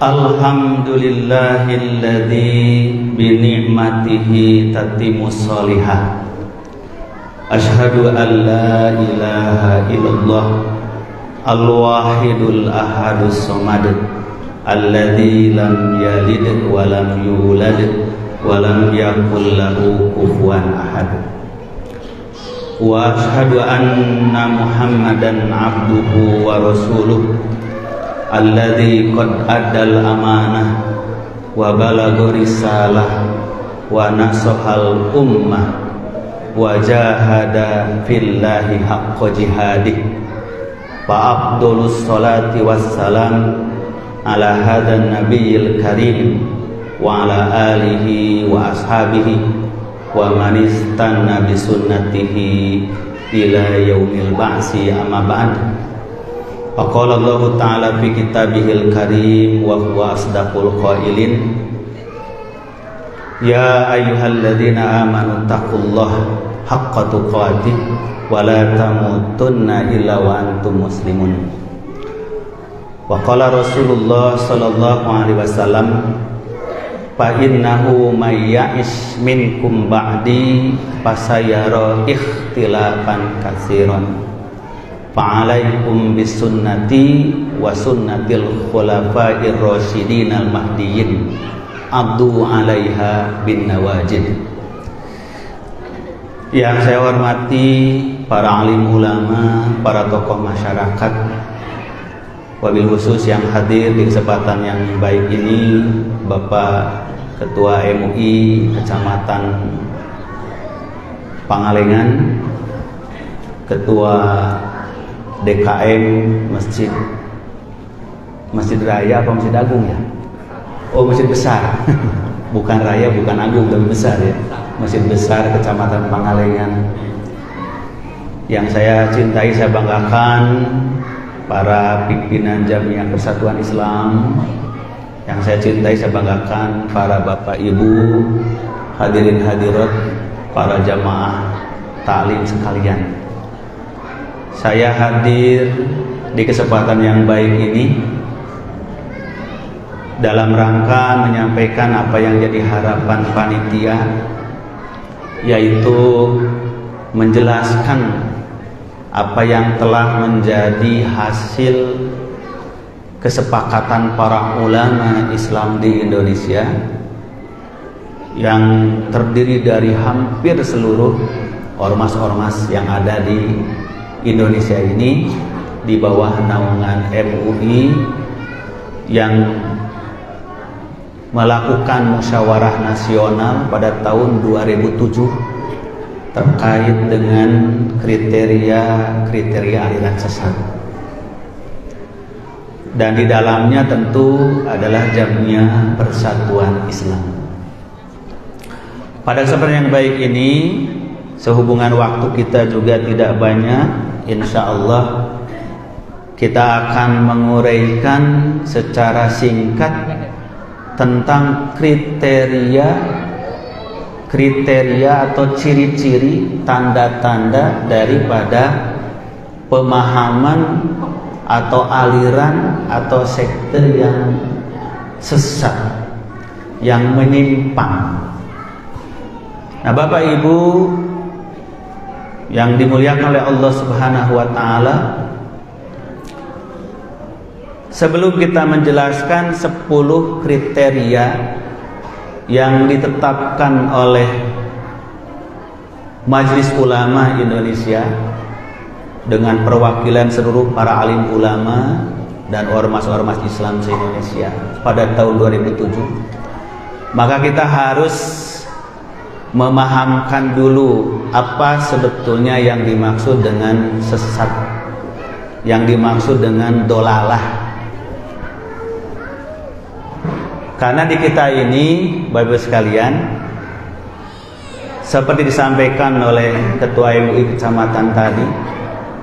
Alhamdulillahilladzi bini'matihi tatimmus sholihah. Asyhadu an la ilaha illallah al-wahidul ahadus samad alladzi lam yalid wa lam yulad wa lam yakul lahu kufuwan ahad. Wa asyhadu anna Muhammadan abduhu wa rasuluh alladzi qad addal amanah wa balagha risalah wa nasahal ummah wa jahada fillahi haqqa jihadih. Fa afdhalus salati wassalam ala hadan nabiyil karim wa ala alihi wa ashabihi wa man istanna bi sunnatihi ila yaumil ba'si amma ba'd. Faqala Allah Ta'ala fi kitabihil karim wa huwa asdaqul qailin. Ya ayyuhalladzina amanu taqullaha haqqa tuqatih wa la tamutunna illa wa antum muslimun. Wa qala Rasulullah sallallahu alaihi wasallam, fa innahu may ya'ish minkum ba'di fasayara ikhtilafan katsiran. Fa'alaikum bisunnati wa sunnatil khulafa'ir rasyidin al-mahdiyyin abdu 'alaiha bin nawajid. Yang saya hormati para alim ulama, para tokoh masyarakat, wabil khusus yang hadir di kesempatan yang baik ini, Bapak Ketua MUI Kecamatan Pangalengan, Ketua DKM Masjid Raya apa Masjid Agung ya? Oh, Masjid Besar. Bukan Raya, bukan Agung, tapi besar ya. Masjid Besar Kecamatan Pangalengan. Yang saya cintai, saya banggakan para pimpinan Jamiah Persatuan Islam. Yang saya cintai, saya banggakan para bapak ibu, hadirin hadirat, para jamaah taklim sekalian. Saya hadir di kesempatan yang baik ini dalam rangka menyampaikan apa yang jadi harapan panitia, yaitu menjelaskan apa yang telah menjadi hasil kesepakatan para ulama Islam di Indonesia yang terdiri dari hampir seluruh ormas-ormas yang ada di Indonesia ini di bawah naungan MUI yang melakukan musyawarah nasional pada tahun 2007 terkait dengan kriteria aliran sesat. Dan di dalamnya tentu adalah Jamiah Persatuan Islam. Pada kesempatan yang baik ini, sehubungan waktu kita juga tidak banyak, insya Allah kita akan menguraikan secara singkat tentang kriteria atau ciri-ciri, tanda-tanda daripada pemahaman atau aliran atau sekte yang sesat, yang menyimpang. Nah, Bapak Ibu yang dimuliakan oleh Allah Subhanahu wa taala, sebelum kita menjelaskan 10 kriteria yang ditetapkan oleh Majelis Ulama Indonesia dengan perwakilan seluruh para alim ulama dan ormas-ormas Islam se-Indonesia pada tahun 2007, maka kita harus memahamkan dulu apa sebetulnya yang dimaksud dengan sesat, yang dimaksud dengan dolalah. Karena di kita ini, Bapak-Ibu sekalian, seperti disampaikan oleh Ketua MUI Kecamatan tadi,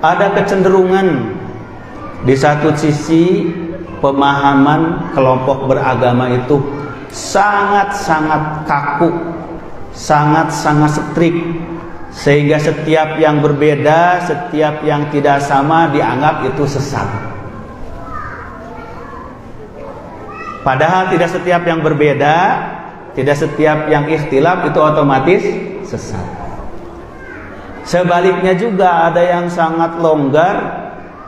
ada kecenderungan di satu sisi pemahaman kelompok beragama itu sangat-sangat kaku, sangat-sangat strict, sehingga setiap yang berbeda, setiap yang tidak sama dianggap itu sesat. Padahal tidak setiap yang berbeda, tidak setiap yang ikhtilaf itu otomatis sesat. Sebaliknya juga ada yang sangat longgar,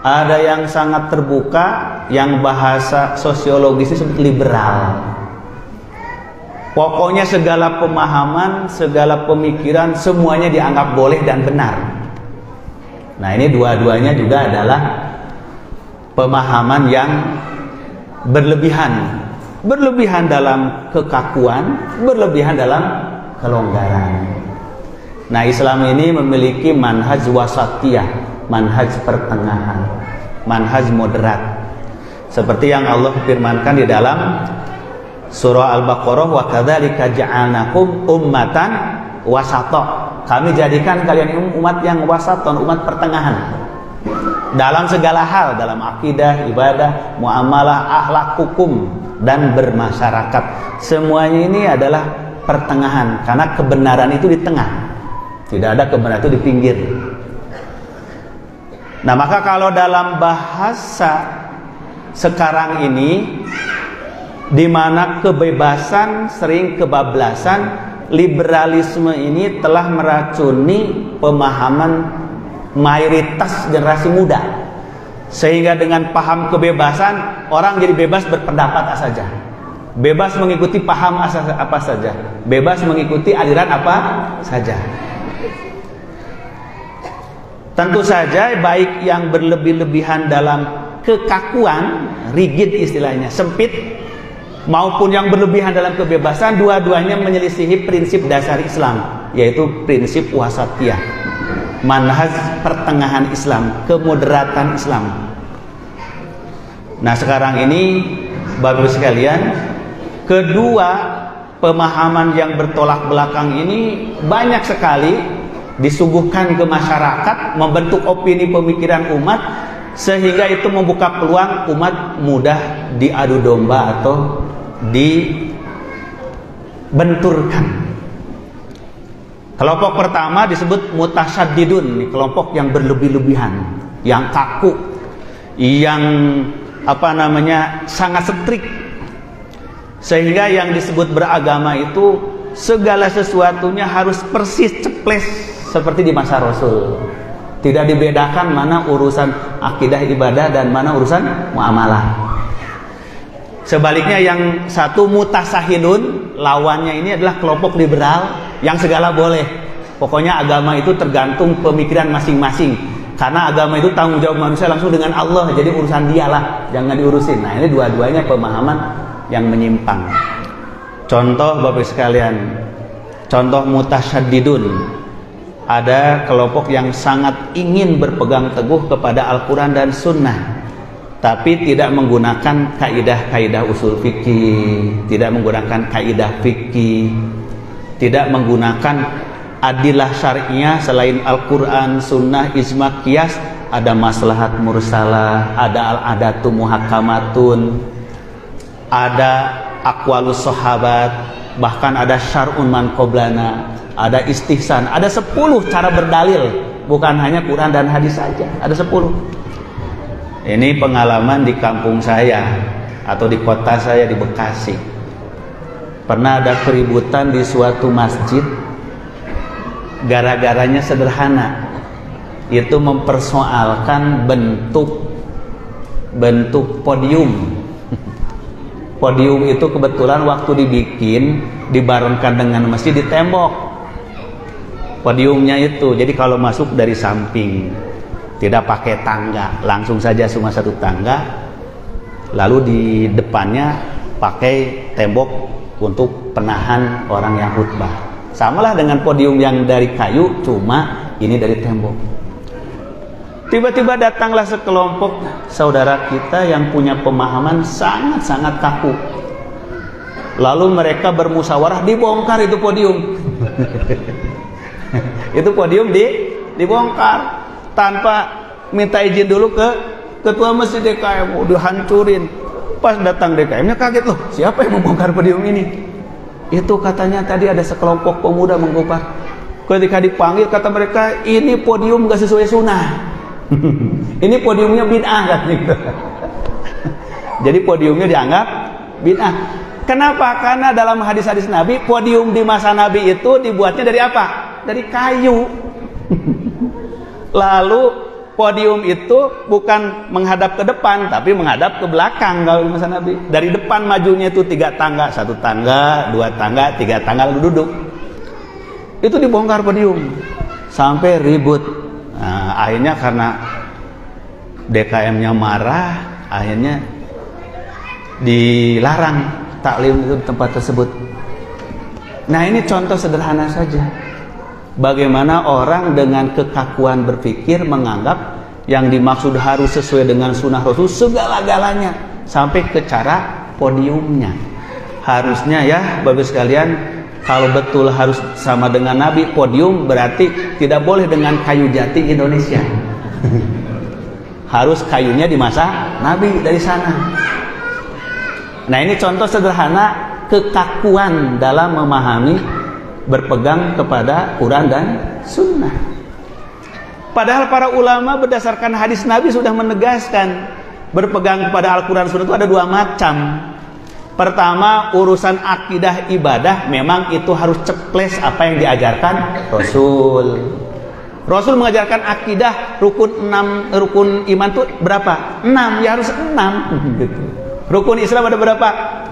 ada yang sangat terbuka, yang bahasa sosiologisnya disebut liberal. Pokoknya segala pemahaman, segala pemikiran semuanya dianggap boleh dan benar. Nah, ini dua-duanya juga adalah pemahaman yang berlebihan. Berlebihan dalam kekakuan, berlebihan dalam kelonggaran. Nah, Islam ini memiliki manhaj wasatiyah, manhaj pertengahan, manhaj moderat. Seperti yang Allah firmankan di dalam surah Al-Baqarah, wa kadzalika ja'alnakum ummatan wasata. Kami jadikan kalian ini umat yang wasaton, umat pertengahan. Dalam segala hal, dalam akidah, ibadah, muamalah, akhlak, hukum, dan bermasyarakat. Semuanya ini adalah pertengahan, karena kebenaran itu di tengah. Tidak ada kebenaran itu di pinggir. Nah, maka kalau dalam bahasa sekarang ini, di mana kebebasan sering kebablasan, liberalisme ini telah meracuni pemahaman mayoritas generasi muda. Sehingga dengan paham kebebasan, orang jadi bebas berpendapat saja, bebas mengikuti paham apa saja, bebas mengikuti aliran apa saja. Tentu saja baik yang berlebih-lebihan dalam kekakuan, rigid istilahnya, sempit, maupun yang berlebihan dalam kebebasan, dua-duanya menyelisihi prinsip dasar Islam, yaitu prinsip wasatiyah, manhaj pertengahan Islam, kemoderatan Islam. Nah, sekarang ini Bapak sekalian, kedua pemahaman yang bertolak belakang ini banyak sekali disuguhkan ke masyarakat, membentuk opini pemikiran umat, sehingga itu membuka peluang umat mudah diadu domba atau dibenturkan. Kelompok pertama disebut mutasyaddidun, kelompok yang berlebih-lebihan, yang kaku, yang sangat strik, sehingga yang disebut beragama itu segala sesuatunya harus persis ceples seperti di masa Rasul. Tidak dibedakan mana urusan akidah ibadah dan mana urusan muamalah. Sebaliknya yang satu mutasahilun, lawannya ini adalah kelompok liberal yang segala boleh. Pokoknya agama itu tergantung pemikiran masing-masing. Karena agama itu tanggung jawab manusia langsung dengan Allah, jadi urusan dialah, jangan diurusin. Nah, ini dua-duanya pemahaman yang menyimpang. Contoh Bapak sekalian, contoh mutasyaddidun. Ada kelompok yang sangat ingin berpegang teguh kepada Al-Quran dan Sunnah, tapi tidak menggunakan kaidah-kaidah usul fikih, tidak menggunakan kaidah fikih, tidak menggunakan adilah syariah selain Al-Quran, Sunnah, ijma, qiyas. Ada maslahat mursalah, ada al-adatu muhakamatun, ada aqwalus sahabat, bahkan ada syar'un man qoblana, ada istihsan, ada 10 cara berdalil, bukan hanya Quran dan hadis saja, ada 10. Ini pengalaman di kampung saya atau di kota saya di Bekasi. Pernah ada keributan di suatu masjid, gara-garanya sederhana, itu mempersoalkan bentuk podium. Podium itu kebetulan waktu dibikin dibarengkan dengan masjid di tembok. Podiumnya itu, jadi kalau masuk dari samping, tidak pakai tangga, langsung saja cuma satu tangga, lalu di depannya pakai tembok untuk penahan orang yang khutbah. Samalah dengan podium yang dari kayu, cuma ini dari tembok. Tiba-tiba datanglah sekelompok saudara kita yang punya pemahaman sangat-sangat kaku. Lalu mereka bermusyawarah, dibongkar itu podium. Itu podium dibongkar tanpa minta izin dulu ke ketua masjid DKM, dihancurin. Pas datang DKM-nya kaget, loh siapa yang membongkar podium ini? Itu katanya tadi ada sekelompok pemuda membongkar. Ketika dipanggil kata mereka, ini podium gak sesuai sunnah. Ini podiumnya bid'ah katanya. Jadi podiumnya dianggap bid'ah. Kenapa? Karena dalam hadis-hadis Nabi, podium di masa Nabi itu dibuatnya dari apa? Dari kayu. Lalu podium itu bukan menghadap ke depan, tapi menghadap ke belakang kalau di masa Nabi. Dari depan majunya itu 3 tangga, 1 tangga, 2 tangga, 3 tangga, lalu duduk. Itu dibongkar podium sampai ribut. Nah, akhirnya karena DKM-nya marah, akhirnya dilarang taklim itu di tempat tersebut. Nah, ini contoh sederhana saja bagaimana orang dengan kekakuan berpikir menganggap yang dimaksud harus sesuai dengan sunnah Rasul segala-galanya, sampai ke cara podiumnya. Harusnya ya Bapak sekalian, kalau betul harus sama dengan Nabi podium, berarti tidak boleh dengan kayu jati Indonesia. Harus kayunya di masa Nabi dari sana. Nah, ini contoh sederhana kekakuan dalam memahami berpegang kepada Quran dan Sunnah. Padahal para ulama berdasarkan hadis Nabi sudah menegaskan berpegang kepada Al-Quran Sunnah itu ada 2 macam. Pertama, urusan akidah ibadah memang itu harus ceples apa yang diajarkan Rasul. Rasul mengajarkan akidah rukun iman itu berapa? 6, ya harus 6 gitu. Rukun Islam ada berapa?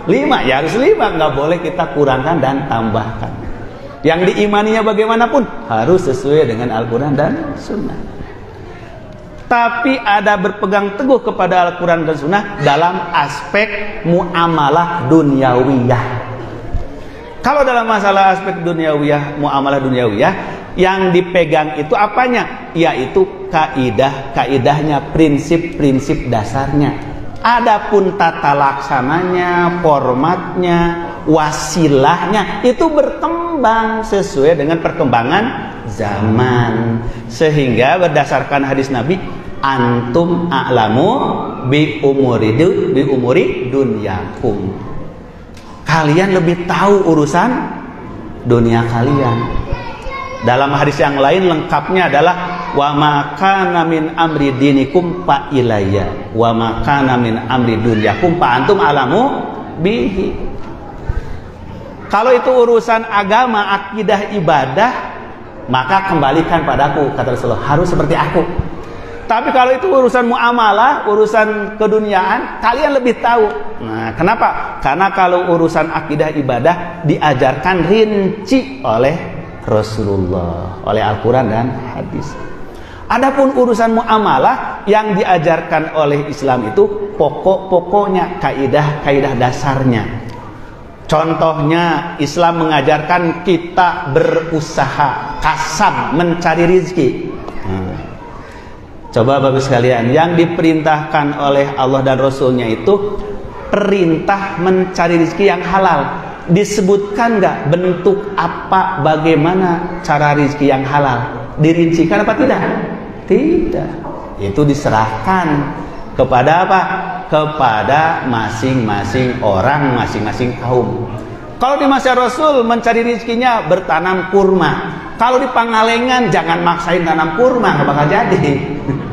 5, ya harus 5, nggak boleh kita kurangkan dan tambahkan. Yang diimaninya bagaimanapun harus sesuai dengan Al-Quran dan Sunnah. Tapi ada berpegang teguh kepada Al-Quran dan Sunnah dalam aspek muamalah dunyawiyah. Kalau dalam masalah aspek dunyawiyah, muamalah dunyawiyah, yang dipegang itu apanya? Yaitu kaidahnya, prinsip-prinsip dasarnya. Adapun tata laksananya, formatnya, wasilahnya itu berkembang sesuai dengan perkembangan zaman. Sehingga berdasarkan hadis Nabi, antum a'lamu bi umuri dunyakum. Kalian lebih tahu urusan dunia kalian. Dalam hadis yang lain lengkapnya adalah wa ma kana min amri dinikum fa ilayya wa ma kana min amri dunyakum fa antum a'lamu bihi. Kalau itu urusan agama, akidah, ibadah, maka kembalikan padaku, kata Rasulullah, harus seperti aku. Tapi kalau itu urusan muamalah, urusan keduniaan, kalian lebih tahu. Nah, kenapa? Karena kalau urusan akidah ibadah diajarkan rinci oleh Rasulullah, oleh Al-Quran dan hadis. Adapun urusan muamalah yang diajarkan oleh Islam itu pokok-pokoknya, kaidah-kaidah dasarnya. Contohnya Islam mengajarkan kita berusaha, kasab, mencari rezeki. Coba Bapak sekalian, yang diperintahkan oleh Allah dan Rasulnya itu perintah mencari rezeki yang halal. Disebutkan nggak bentuk apa, bagaimana cara rezeki yang halal? Dirincikan apa tidak? Tidak. Itu diserahkan kepada apa? Kepada masing-masing orang, masing-masing kaum. Kalau di masa Rasul mencari rezekinya bertanam kurma. Kalau di Pangalengan jangan maksain tanam kurma, nggak bakal jadi.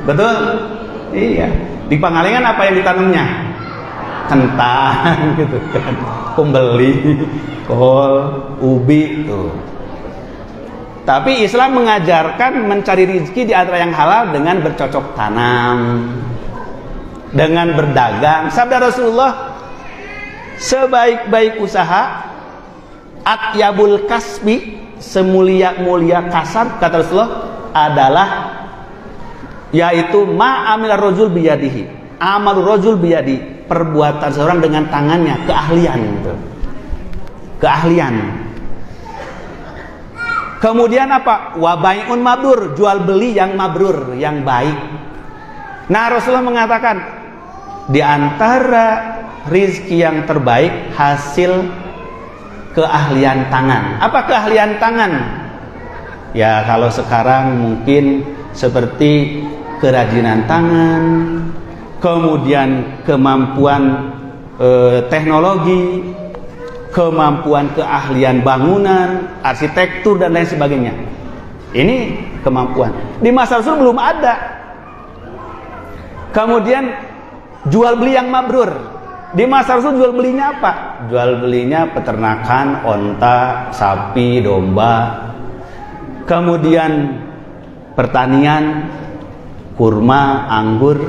Betul? Iya. Di Pangalengan apa yang ditanamnya? Kentang gitu kan, kumbeli, kol, ubi tuh. Tapi Islam mengajarkan mencari rezeki di antara yang halal dengan bercocok tanam, dengan berdagang. Sabda Rasulullah, sebaik-baik usaha, atyabul kasbi, semulia-mulia kasar, kata Rasulullah, adalah yaitu ma'amil rajul biyadihi, amal rajul biyadi, perbuatan seorang dengan tangannya, keahlian gitu. Keahlian. Kemudian apa? Wa bai'un mabrur, jual beli yang mabrur, yang baik. Nah, Rasulullah mengatakan di antara rizki yang terbaik hasil keahlian tangan. Apa keahlian tangan? Ya, kalau sekarang mungkin seperti kerajinan tangan, kemudian kemampuan teknologi, kemampuan keahlian bangunan, arsitektur dan lain sebagainya. Ini kemampuan. Di masa Rasul belum ada. Kemudian jual beli yang mabrur. Di masa Rasul jual belinya apa? Jual belinya peternakan, onta, sapi, domba. Kemudian pertanian, kurma, anggur.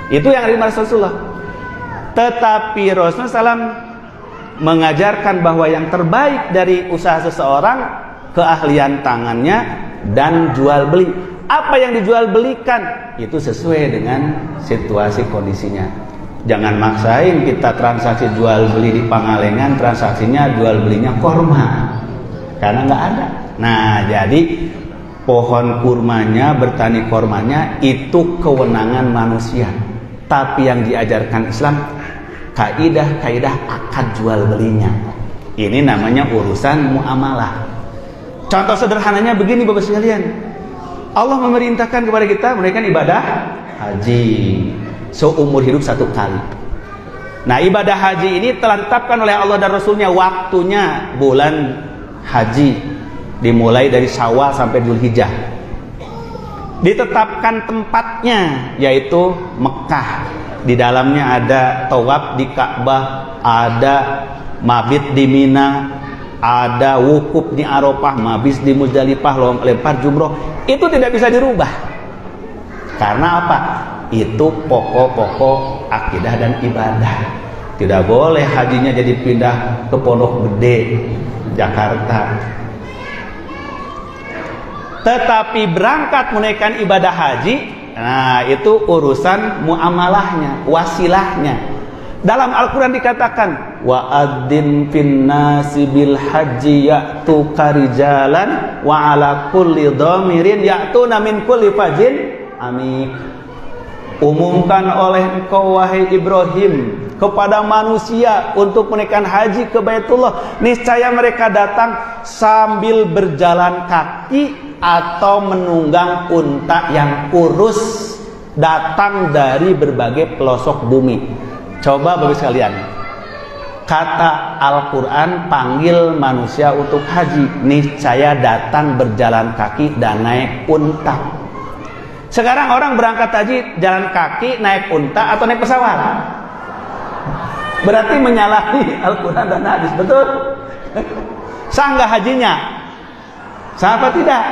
Itu yang di masa Rasulullah. Tetapi Rasulullah SAW mengajarkan bahwa yang terbaik dari usaha seseorang keahlian tangannya dan jual beli. Apa yang dijual belikan itu sesuai dengan situasi kondisinya. Jangan maksain kita transaksi jual beli di Pangalengan, transaksinya jual belinya korma, karena nggak ada. Nah, jadi pohon kurmanya, bertani kormanya itu kewenangan manusia. Tapi yang diajarkan Islam kaidah-kaidah akad jual belinya. Ini namanya urusan muamalah. Contoh sederhananya begini Bapak sekalian. Allah memerintahkan kepada kita menunaikan ibadah haji seumur hidup 1 kali. Nah, ibadah haji ini telah ditetapkan oleh Allah dan Rasulnya waktunya bulan haji dimulai dari Syawal sampai Dzulhijjah. Ditetapkan tempatnya yaitu Mekah. Di dalamnya ada tawaf di Ka'bah, ada mabit di Mina, ada wukuf di Arafah, mabit di Muzdalifah, lempar jumroh. Itu tidak bisa dirubah. Karena apa? Itu pokok-pokok akidah dan ibadah. Tidak boleh hajinya jadi pindah ke Pondok Gede, Jakarta. Tetapi berangkat menunaikan ibadah haji, nah itu urusan muamalahnya, wasilahnya. Dalam Al-Quran dikatakan, wa adzin finnasi bil haji ya'tuka rijalan wa ala kulli dhamirin ya'tuna min kulli fajin amik. Umumkan oleh engkau wahai Ibrahim kepada manusia untuk menunaikan haji ke Baitullah. Niscaya mereka datang sambil berjalan kaki atau menunggang unta yang kurus, datang dari berbagai pelosok bumi. Coba Bapak sekalian, kata Al-Quran panggil manusia untuk haji, niscaya datang berjalan kaki dan naik unta. Sekarang orang berangkat haji jalan kaki, naik unta atau naik pesawat? Berarti menyalahi Al-Quran dan hadis, betul? Sah nggak hajinya? Sah apa tidak?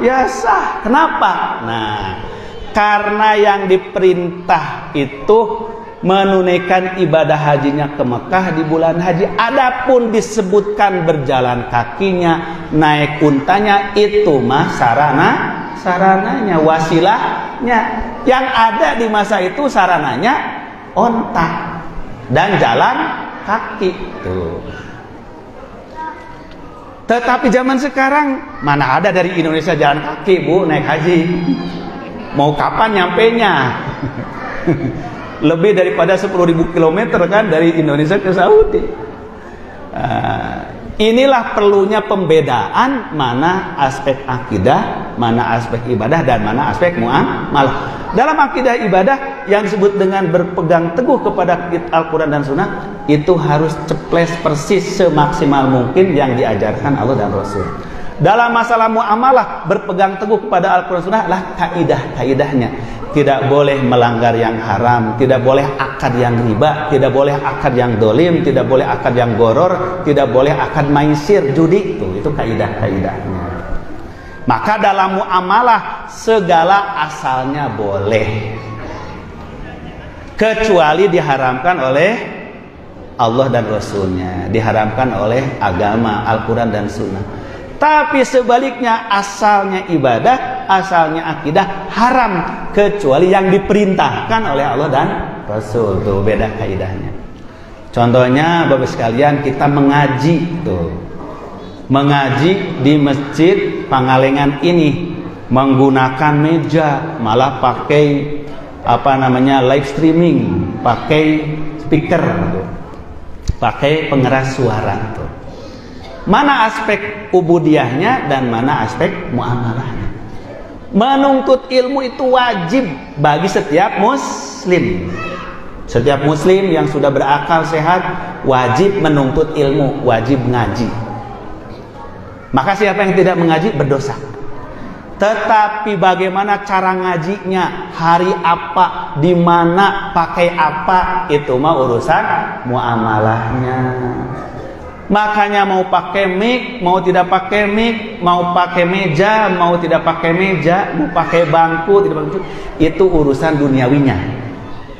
Ya sah. Kenapa? Nah, karena yang diperintah itu menunaikan ibadah hajinya ke Mekah di bulan haji. Adapun disebutkan berjalan kakinya, naik untanya, itu mah sarananya, wasilahnya. Yang ada di masa itu sarananya onta dan jalan kaki. Tuh. Tetapi zaman sekarang mana ada dari Indonesia jalan kaki, Bu, naik haji. Mau kapan nyampenya? Lebih daripada 10.000 km kan dari Indonesia ke Saudi. Inilah perlunya pembedaan mana aspek akidah, mana aspek ibadah, dan mana aspek muamalah. Dalam akidah ibadah yang disebut dengan berpegang teguh kepada Al-Quran dan Sunnah, itu harus ceples persis semaksimal mungkin yang diajarkan Allah dan Rasul. Dalam masalah muamalah, berpegang teguh kepada Al-Quran dan Sunnah lah kaidah-kaidahnya. Tidak boleh melanggar yang haram, tidak boleh akad yang riba, tidak boleh akad yang dolim, tidak boleh akad yang goror, tidak boleh akad maisir, judi. Itu kaidah-kaidahnya. Maka dalam muamalah segala asalnya boleh, kecuali diharamkan oleh Allah dan Rasulnya, diharamkan oleh agama Al-Quran dan Sunnah. Tapi sebaliknya asalnya ibadah, asalnya akidah haram, kecuali yang diperintahkan oleh Allah dan Rasul. Tuh beda kaidahnya. Contohnya Bapak sekalian, kita mengaji tuh. Mengaji di Masjid Pangalengan ini menggunakan meja, malah pakai live streaming, pakai speaker tuh. Pakai pengeras suara tuh. Mana aspek ubudiyahnya dan mana aspek muamalahnya. Menuntut ilmu itu wajib bagi setiap muslim. Setiap muslim yang sudah berakal sehat wajib menuntut ilmu, wajib ngaji. Maka siapa yang tidak mengaji berdosa. Tetapi bagaimana cara ngajinya, hari apa, di mana, pakai apa, itu mah urusan muamalahnya. Makanya mau pakai mic, mau tidak pakai mic, mau pakai meja, mau tidak pakai meja, mau pakai bangku, tidak bangku, itu urusan duniawinya.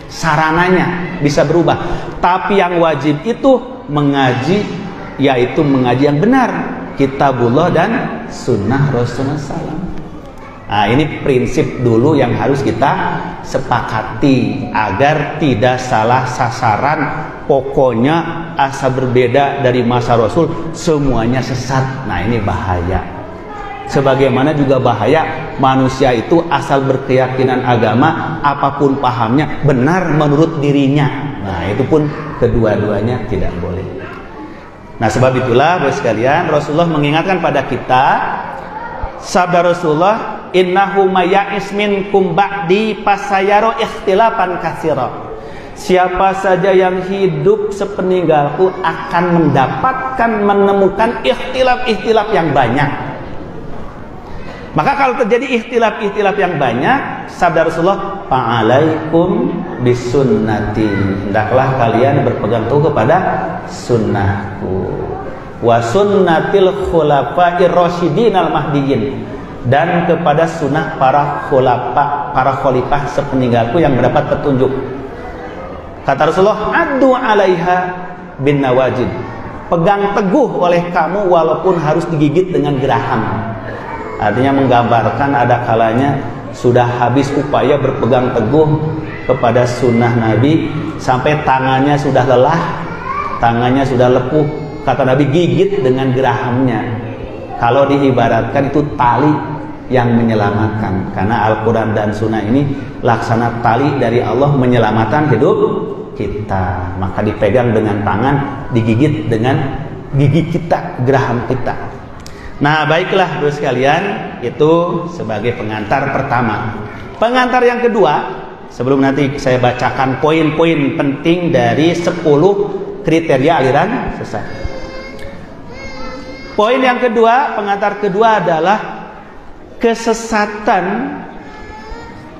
Sarananya bisa berubah. Tapi yang wajib itu mengaji, yaitu mengaji yang benar, kitabullah dan sunnah Rasulullah SAW. Nah, ini prinsip dulu yang harus kita sepakati agar tidak salah sasaran. Pokoknya asal berbeda dari masa Rasul semuanya sesat. Nah, ini bahaya. Sebagaimana juga bahaya manusia itu asal berkeyakinan agama, apapun pahamnya, benar menurut dirinya. Nah, itu pun kedua-duanya tidak boleh. Nah, sebab itulah Bapak sekalian, Rasulullah mengingatkan pada kita, sabda Rasulullah, innahu maya'is minkum ba'di fasayara ikhtilafan katsira. Siapa saja yang hidup sepeninggalku akan mendapatkan, menemukan ikhtilaf-ikhtilaf yang banyak. Maka kalau terjadi ikhtilaf-ikhtilaf yang banyak, sabda Rasulullah, fa'alaikum bisunnati, hendaklah kalian berpegang teguh kepada sunnahku, wa sunnatil khulafa'ir rasyidin al mahdiyyin, dan kepada sunnah para khalifah sepeninggalku yang mendapat petunjuk. Kata Rasulullah, addu alaiha bin nawajid, pegang teguh oleh kamu walaupun harus digigit dengan geraham. Artinya menggambarkan ada kalanya sudah habis upaya berpegang teguh kepada sunnah Nabi, sampai tangannya sudah lelah, tangannya sudah lepuh. Kata Nabi, gigit dengan gerahamnya. Kalau diibaratkan itu tali yang menyelamatkan, karena Al-Quran dan Sunnah ini laksana tali dari Allah menyelamatkan hidup kita. Maka dipegang dengan tangan, digigit dengan gigi kita, geraham kita. Nah, baiklah Bapak sekalian, itu sebagai pengantar pertama. Pengantar yang kedua, sebelum nanti saya bacakan poin-poin penting dari 10 kriteria aliran sesat. Poin yang kedua, pengantar kedua adalah kesesatan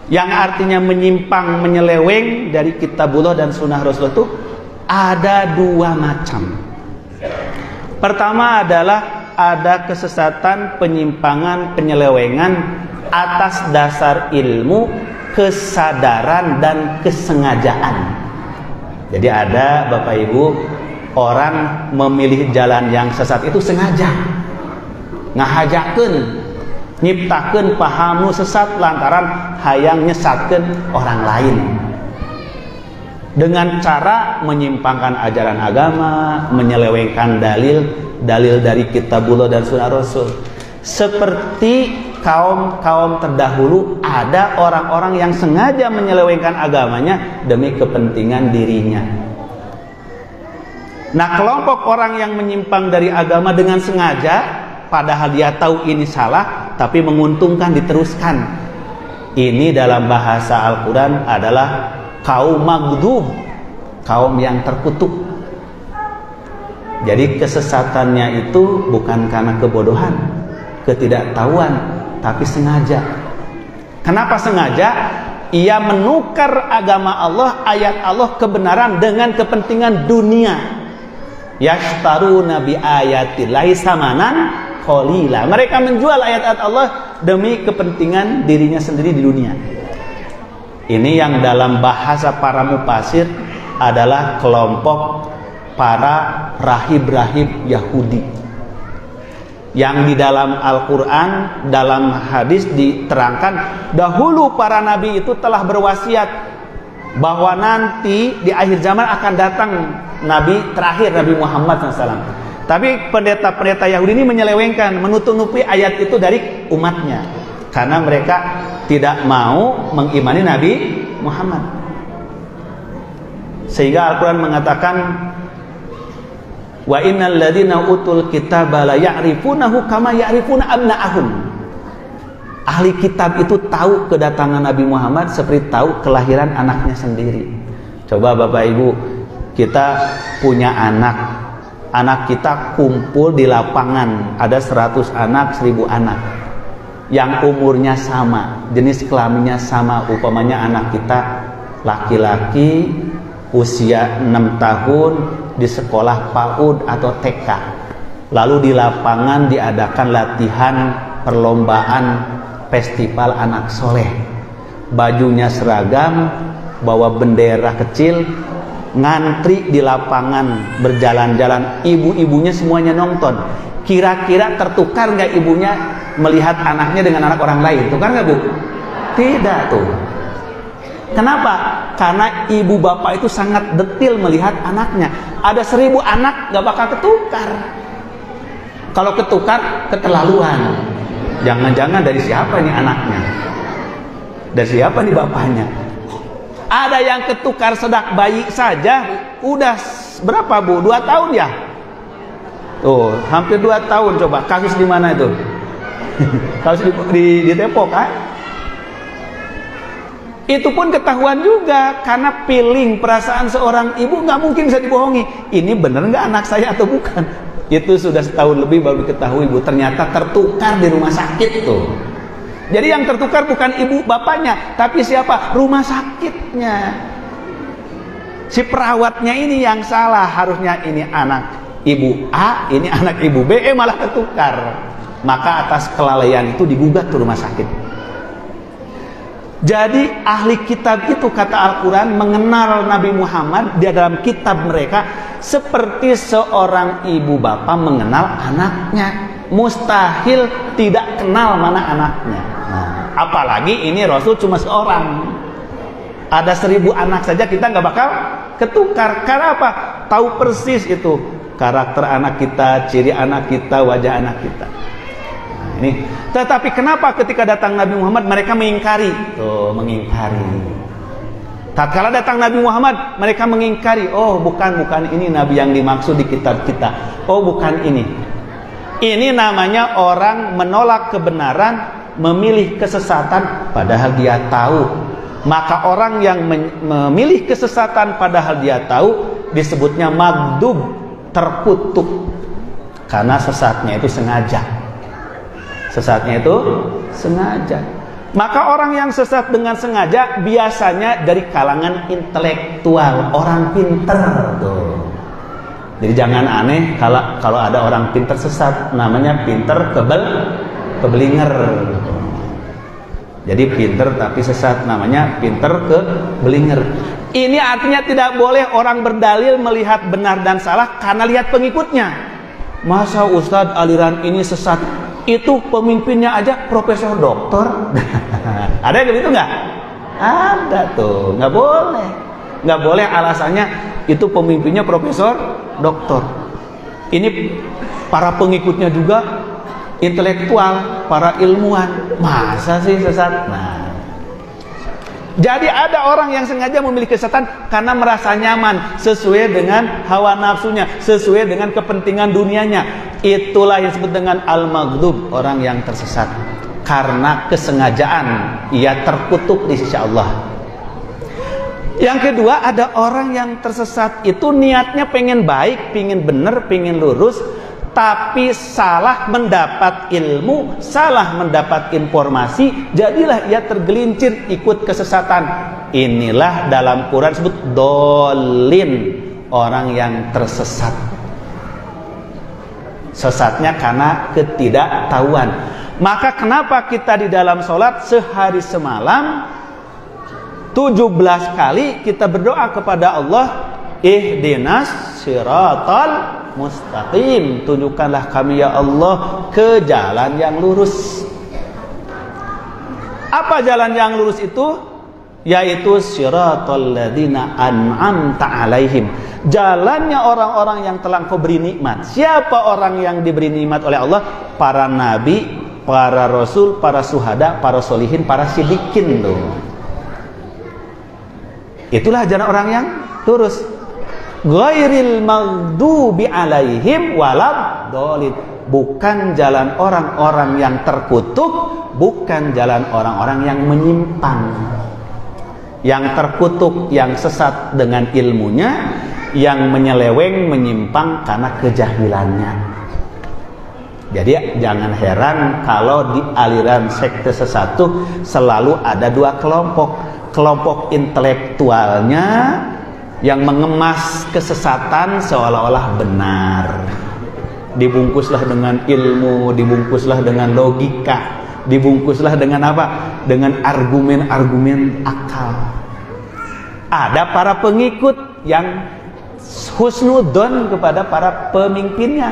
yang artinya menyimpang, menyeleweng dari kitabullah dan sunnah Rasulullah itu ada dua macam. Pertama adalah ada kesesatan, penyimpangan, penyelewengan atas dasar ilmu, kesadaran, dan kesengajaan. Jadi ada Bapak Ibu, orang memilih jalan yang sesat itu sengaja ngahajakeun, nyiptakeun paham nu sesat lantaran hayang nyesatkeun orang lain dengan cara menyimpangkan ajaran agama, menyelewengkan dalil dari kitabullah dan sunnah Rasul. Seperti kaum terdahulu, ada orang-orang yang sengaja menyelewengkan agamanya demi kepentingan dirinya. Nah, kelompok orang yang menyimpang dari agama dengan sengaja, padahal dia tahu ini salah, tapi menguntungkan diteruskan. Ini dalam bahasa Al-Quran adalah kaum maghdub, kaum yang terkutuk. Jadi kesesatannya itu bukan karena kebodohan, ketidaktahuan, tapi sengaja. Kenapa sengaja? Ia menukar agama Allah, ayat Allah, kebenaran dengan kepentingan dunia. Yashtaruna bi ayatillahi samanan qalila. Mereka menjual ayat-ayat Allah demi kepentingan dirinya sendiri di dunia. Ini yang dalam bahasa para mufasir adalah kelompok para rahib-rahib Yahudi, yang di dalam Al-Quran, dalam hadis diterangkan, dahulu para nabi itu telah berwasiat bahwa nanti di akhir zaman akan datang nabi terakhir, Nabi Muhammad SAW. Tapi pendeta-pendeta Yahudi ini menyelewengkan, menutup-nutupi ayat itu dari umatnya, karena mereka tidak mau mengimani Nabi Muhammad. Sehingga Al-Quran mengatakan, wa innal ladzina utul kitaba la ya'rifunahu kama ya'rifuna abna'ahum. Ahli kitab itu tahu kedatangan Nabi Muhammad seperti tahu kelahiran anaknya sendiri. Coba Bapak Ibu, kita punya anak kita kumpul di lapangan, ada 100 anak, 1000 anak. yang umurnya sama, jenis kelaminnya sama, umpamanya anak kita laki-laki usia 6 tahun di sekolah PAUD atau TK, lalu di lapangan diadakan latihan perlombaan festival anak soleh, bajunya seragam, bawa bendera kecil, ngantri di lapangan berjalan-jalan, ibu-ibunya semuanya nonton. Kira-kira tertukar nggak ibunya melihat anaknya dengan anak orang lain? Tukar nggak, Bu? Tidak tuh. Kenapa? Karena ibu bapak itu sangat detil melihat anaknya. Ada 1000 anak nggak bakal ketukar. Kalau ketukar keterlaluan. Jangan-jangan dari siapa ini anaknya? Dari siapa nih bapaknya? Ada yang ketukar sedak bayi saja udah berapa, Bu? 2 tahun ya? Tuh, hampir 2 tahun. Coba kasus di mana itu? Kasus di Depok kan? Itu pun ketahuan juga karena feeling perasaan seorang ibu nggak mungkin bisa dibohongi. Ini bener nggak anak saya atau bukan? Itu sudah setahun lebih baru diketahui, Bu. Ternyata tertukar di rumah sakit tuh. Jadi yang tertukar bukan ibu bapaknya, tapi siapa? Rumah sakitnya. Si perawatnya ini yang salah. Harusnya ini anak ibu A, ini anak ibu B, malah ketukar. Maka atas kelalaian itu digugat ke rumah sakit. Jadi ahli kitab itu, kata Al-Quran, mengenal Nabi Muhammad di dalam kitab mereka seperti seorang ibu bapak mengenal anaknya. Mustahil tidak kenal mana anaknya. Nah, apalagi ini Rasul cuma seorang. Ada 1000 anak saja kita nggak bakal ketukar. Karena apa? Tahu persis itu karakter anak kita, ciri anak kita, wajah anak kita. Nah, ini. Tetapi kenapa ketika datang Nabi Muhammad mereka mengingkari? Tuh, mengingkari. Tatkala datang Nabi Muhammad mereka mengingkari. Oh, bukan ini Nabi yang dimaksud di kitab kita. Oh, bukan ini. Ini namanya orang menolak kebenaran, memilih kesesatan padahal dia tahu. Maka orang yang memilih kesesatan padahal dia tahu disebutnya maghdub, terkutuk. Karena sesatnya itu sengaja. Sesatnya itu sengaja. Maka orang yang sesat dengan sengaja biasanya dari kalangan intelektual, orang pinter tuh. Jadi jangan aneh kalau ada orang pinter sesat, namanya pinter kebelinger. Jadi pinter tapi sesat, namanya pinter kebelinger. Ini artinya tidak boleh orang berdalil melihat benar dan salah karena lihat pengikutnya. Masa Ustadz aliran ini sesat? Itu pemimpinnya aja profesor doktor. Ada yang begitu nggak? Ada tuh, nggak boleh. Nggak boleh alasannya itu pemimpinnya profesor doktor. Ini para pengikutnya juga intelektual, para ilmuwan. Masa sih sesat? Nah, jadi ada orang yang sengaja memilih kesesatan karena merasa nyaman sesuai dengan hawa nafsunya, sesuai dengan kepentingan dunianya. Itulah yang disebut dengan al-maghdub, orang yang tersesat karena kesengajaan ia terkutuk di sisi Allah. Yang kedua, ada orang yang tersesat itu niatnya pengen baik, pengen benar, pengen lurus, tapi salah mendapat ilmu, salah mendapat informasi, jadilah ia tergelincir ikut kesesatan. Inilah dalam Quran disebut dolin, orang yang tersesat. Sesatnya karena ketidaktahuan. Maka kenapa kita di dalam sholat sehari semalam 17 kali kita berdoa kepada Allah, ihdinas siratal mustaqim, tunjukkanlah kami ya Allah ke jalan yang lurus. Apa jalan yang lurus itu? Yaitu siratal ladzina an'amta alaihim, jalannya orang-orang yang telah Engkau beri nikmat. Siapa orang yang diberi nikmat oleh Allah? Para nabi, para rasul, para syuhada, para solihin, para sidikin tuh. Itulah jalan orang yang lurus. Ghairil maghdubi alaihim waladhdallin, bukan jalan orang-orang yang terkutuk, bukan jalan orang-orang yang menyimpang. Yang terkutuk, yang sesat dengan ilmunya, yang menyeleweng, menyimpang karena kejahilannya. Jadi jangan heran kalau di aliran sekte sesat selalu ada dua kelompok. Kelompok intelektualnya yang mengemas kesesatan seolah-olah benar. Dibungkuslah dengan ilmu, dibungkuslah dengan logika, dibungkuslah dengan apa? Dengan argumen-argumen akal. Ada para pengikut yang husnudon kepada para pemimpinnya.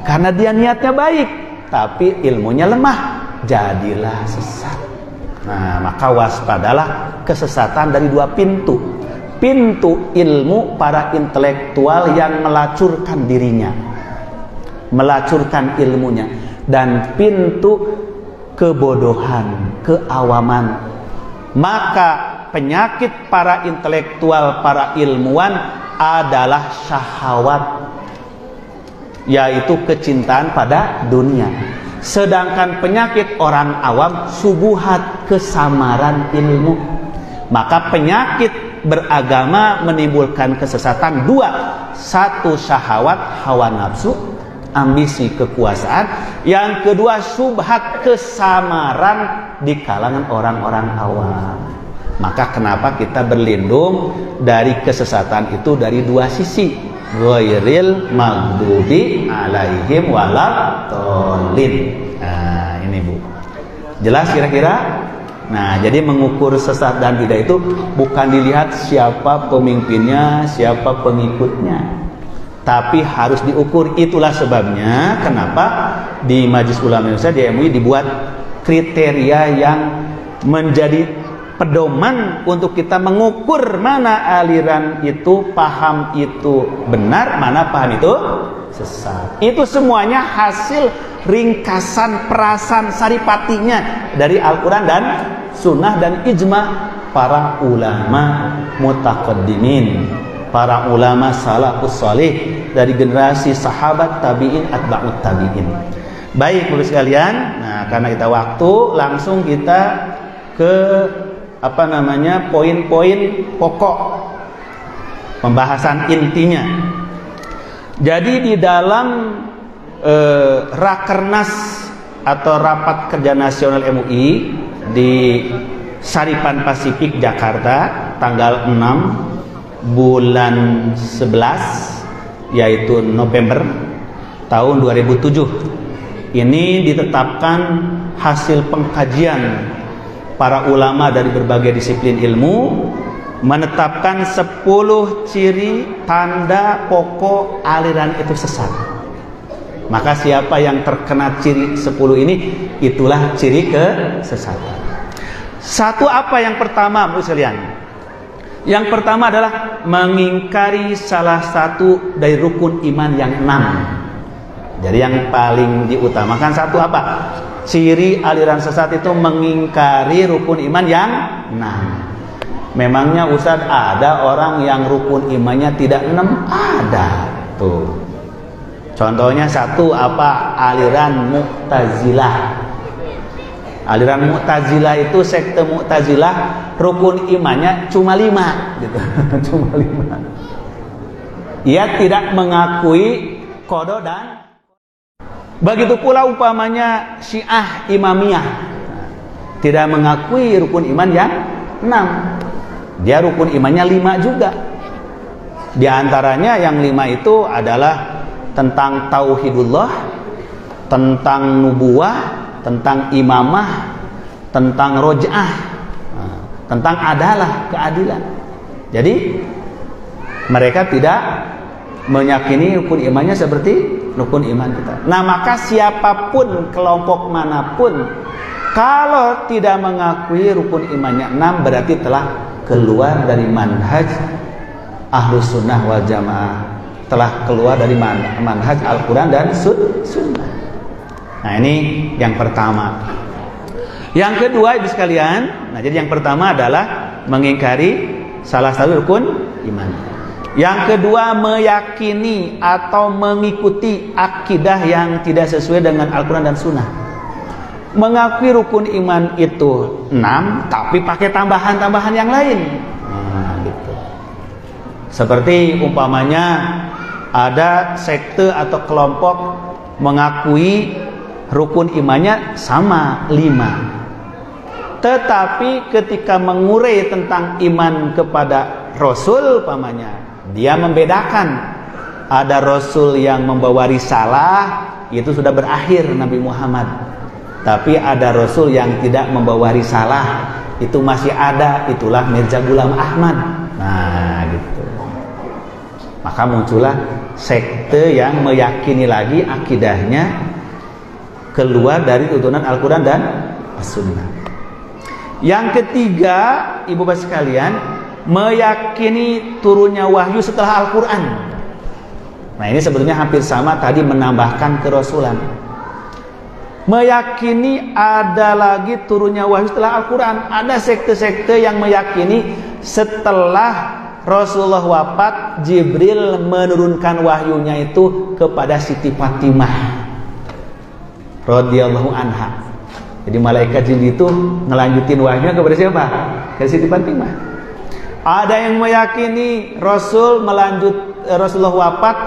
Karena dia niatnya baik, tapi ilmunya lemah, jadilah sesat. Nah, maka waspadalah kesesatan dari dua pintu. Pintu ilmu para intelektual yang melacurkan dirinya, melacurkan ilmunya, dan pintu kebodohan, keawaman. Maka penyakit para intelektual, para ilmuwan adalah syahwat, yaitu kecintaan pada dunia. Sedangkan penyakit orang awam subuhat, kesamaran ilmu. Maka penyakit beragama menimbulkan kesesatan dua. Satu syahwat, hawa nafsu, ambisi kekuasaan. Yang kedua subhat, kesamaran di kalangan orang-orang awam. Maka kenapa kita berlindung dari kesesatan itu dari dua sisi. Ghairil maghdubi alaihim waladhdallin. Nah, ini Bu. Jelas kira-kira? Nah, jadi mengukur sesat dan bidah itu bukan dilihat siapa pemimpinnya, siapa pengikutnya, tapi harus diukur. Itulah sebabnya kenapa di Majelis Ulama Indonesia di MUI dibuat kriteria yang menjadi pedoman untuk kita mengukur mana aliran itu, paham itu benar, mana paham itu sesat. Itu semuanya hasil ringkasan perasan saripatinya dari Al-Quran dan Sunnah dan ijma para ulama mutaqaddimin, para ulama salafus salih dari generasi sahabat, tabi'in, atba'ut tabi'in. Baik Bapak sekalian, nah karena kita waktu, langsung kita ke poin-poin pokok pembahasan intinya. Jadi di dalam Rakernas atau Rapat Kerja Nasional MUI di Saripan Pasifik Jakarta tanggal 6 bulan 11 yaitu November tahun 2007 ini ditetapkan hasil pengkajian para ulama dari berbagai disiplin ilmu, menetapkan 10 ciri tanda pokok aliran itu sesat. Maka siapa yang terkena ciri 10 ini, itulah ciri kesesatan. Satu apa yang pertama, Bu sekalian? Yang pertama adalah mengingkari salah satu dari rukun iman yang 6. Jadi yang paling diutamakan satu apa? Ciri aliran sesat itu mengingkari rukun iman yang 6. Memangnya Ustadz ada orang yang rukun imannya tidak 6? Ada. Tuh. Contohnya satu apa? Aliran Mu'tazilah. Aliran Mu'tazilah itu sekte Mu'tazilah rukun imannya cuma 5 gitu. Cuma 5. Ia tidak mengakui qada dan begitu pula umpamanya Syiah Imamiyah tidak mengakui rukun iman yang 6. Dia rukun imannya 5 juga. Di antaranya yang 5 itu adalah tentang tauhidullah, tentang nubuwah, tentang imamah, tentang roj'ah, tentang adalah, keadilan. Jadi mereka tidak meyakini rukun imannya seperti rukun iman kita. Nah, maka siapapun, kelompok manapun, kalau tidak mengakui rukun imannya 6, berarti telah keluar dari manhaj Ahlus Sunnah wal Jamaah, telah keluar dari manhaj Al-Quran dan Sunnah. Nah, ini yang pertama. Yang kedua, ibu sekalian, nah jadi yang pertama adalah mengingkari salah satu rukun iman. Yang kedua, meyakini atau mengikuti akidah yang tidak sesuai dengan Al-Quran dan Sunnah. Mengakui rukun iman itu 6, tapi pakai tambahan-tambahan yang lain. Gitu. Seperti umpamanya ada sekte atau kelompok mengakui rukun imannya sama 5. Tetapi ketika mengurai tentang iman kepada Rasul pamannya, dia membedakan. Ada Rasul yang membawa risalah, itu sudah berakhir Nabi Muhammad. Tapi ada Rasul yang tidak membawa risalah, itu masih ada, itulah Mirza Ghulam Ahmad. Nah gitu. Maka muncullah sekte yang meyakini lagi akidahnya keluar dari tuntunan Al-Quran dan As-Sunnah. Yang ketiga, ibu bapak sekalian, meyakini turunnya wahyu setelah Al-Quran. Nah ini sebenarnya hampir sama tadi, menambahkan kerasulan. Meyakini ada lagi turunnya wahyu setelah Al-Quran. Ada sekte-sekte yang meyakini setelah Rasulullah wafat, Jibril menurunkan wahyunya itu kepada Siti Fatimah radhiyallahu anha. Jadi malaikat Jibril itu ngelanjutin wahyunya kepada siapa? Ke Siti Fatimah. Ada yang meyakini Rasulullah wafat,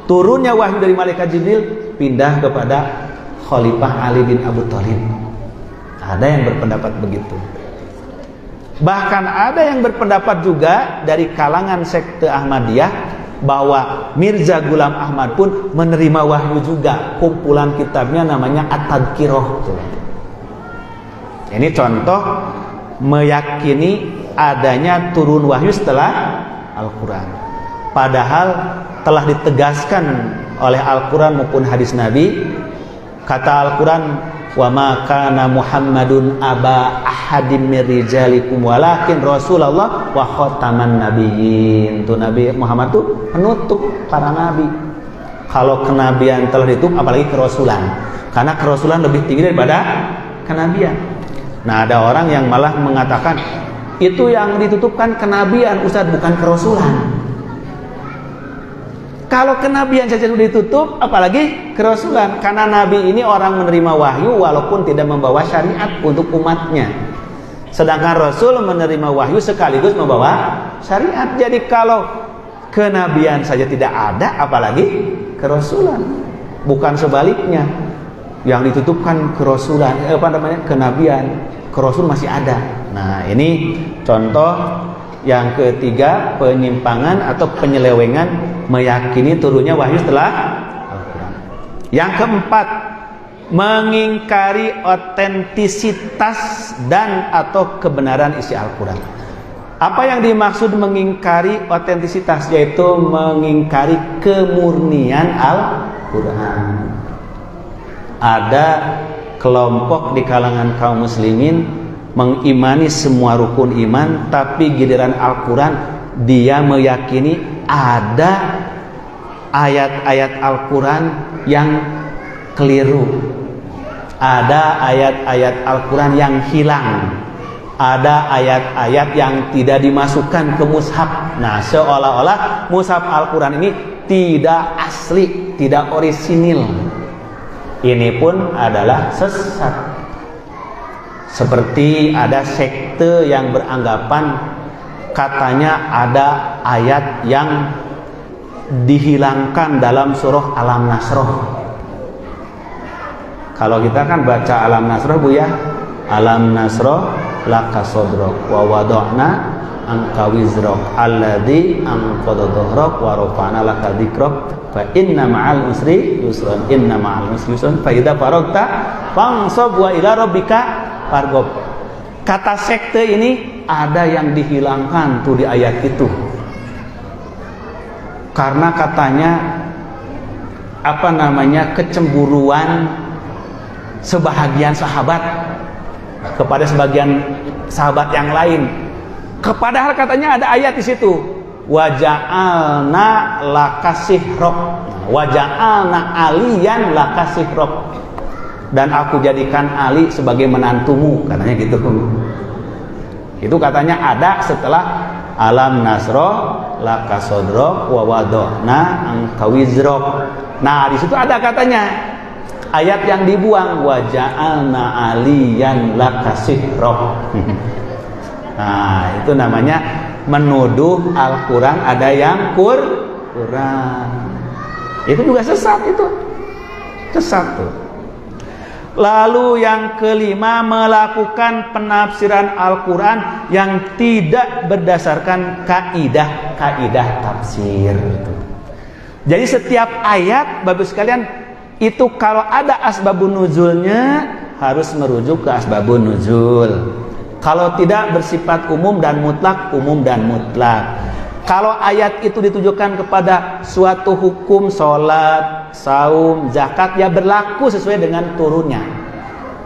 turunnya wahyu dari malaikat Jibril pindah kepada Khalifah Ali bin Abi Thalib. Ada yang berpendapat begitu. Bahkan ada yang berpendapat juga dari kalangan sekte Ahmadiyah bahwa Mirza Ghulam Ahmad pun menerima wahyu juga. Kumpulan kitabnya namanya At-Tadhkirah. Ini contoh meyakini adanya turun wahyu setelah Al-Quran. Padahal telah ditegaskan oleh Al-Quran maupun hadis Nabi. Kata Al-Quran, wa ma kana Muhammadun aba ahadim mir rijalikum walakin Rasulullah wa khataman nabiyyin. Tuh Nabi Muhammad tuh penutup para nabi. Kalau kenabian telah ditutup, apalagi kerasulan. Karena kerasulan lebih tinggi daripada kenabian. Nah, ada orang yang malah mengatakan itu yang ditutupkan kenabian, Ustaz, bukan kerasulan. Kalau kenabian saja sudah ditutup, apalagi kerasulan. Karena nabi ini orang menerima wahyu walaupun tidak membawa syariat untuk umatnya. Sedangkan Rasul menerima wahyu sekaligus membawa syariat. Jadi kalau kenabian saja tidak ada, apalagi kerasulan. Bukan sebaliknya. Yang ditutupkan kerasulan, kenabian, kerasul masih ada. Nah, ini contoh yang ketiga, penyimpangan atau penyelewengan meyakini turunnya wahyu setelah Al-Quran. Yang keempat, mengingkari otentisitas dan atau kebenaran isi Al-Quran. Apa yang dimaksud mengingkari otentisitas? Yaitu mengingkari kemurnian Al-Quran. Ada kelompok di kalangan kaum muslimin mengimani semua rukun iman, tapi giliran Al-Quran dia meyakini ada ayat-ayat Al-Quran yang keliru, ada ayat-ayat Al-Quran yang hilang, ada ayat-ayat yang tidak dimasukkan ke mushaf. Nah, seolah-olah mushaf Al-Quran ini tidak asli, tidak orisinil. Ini pun adalah sesat. Seperti ada sekte yang beranggapan katanya ada ayat yang dihilangkan dalam surah Al-Nasrah. Kalau kita kan baca Al-Nasrah, Bu ya, Alam Nasrah laka sodrok wa wada'na angka wizrok alladhi angqadha dhahrak wa rafa'na laka dzikrok fa inna ma'al usri yusran inna ma'al usri yusran fa idza faragta fansab wa ila rabbika farghab. Kata sekte ini ada yang dihilangkan tuh di ayat itu. Karena katanya kecemburuan sebahagian sahabat kepada sebagian sahabat yang lain. Padahal katanya ada ayat di situ. Waja'alna lakasihrok, waja'alna aliyan lakasihrok, dan aku jadikan Ali sebagai menantumu, katanya gitu. Itu katanya ada setelah Alam Nasrah lakasodrok wa wada'na angkawizrok. Nah, di situ ada katanya ayat yang dibuang, waja'alna aliyan lakasihrok. Nah, itu namanya menuduh Al-Quran ada yang kurang. Itu juga sesat itu. Itu satu. Lalu yang kelima, melakukan penafsiran Al-Quran yang tidak berdasarkan kaidah tafsir. Jadi setiap ayat, Bapak sekalian, itu kalau ada asbabun nuzulnya harus merujuk ke asbabun nuzul. Kalau tidak bersifat umum dan mutlak, umum dan mutlak. Kalau ayat itu ditujukan kepada suatu hukum sholat, saum, zakat, ya berlaku sesuai dengan turunnya.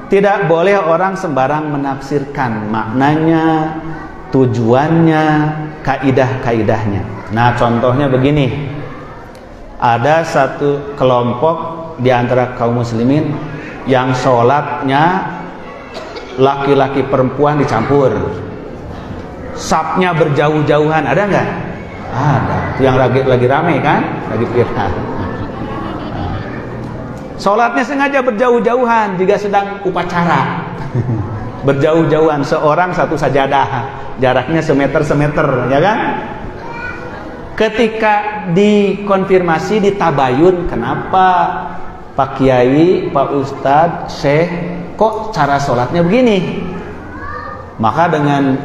Tidak boleh orang sembarang menafsirkan maknanya, tujuannya, kaidah-kaidahnya. Nah, contohnya begini. Ada satu kelompok di antara kaum muslimin yang sholatnya laki-laki perempuan dicampur, sapnya berjauh-jauhan, ada nggak? Ada. Itu yang lagi rame kan, lagi viral. Sholatnya sengaja berjauh-jauhan jika sedang upacara. Berjauh-jauhan, seorang satu sajadah, jaraknya semeter, ya kan? Ketika dikonfirmasi, ditabayun, kenapa Pak Kiai, Pak Ustadz, Syekh, kok cara sholatnya begini? Maka dengan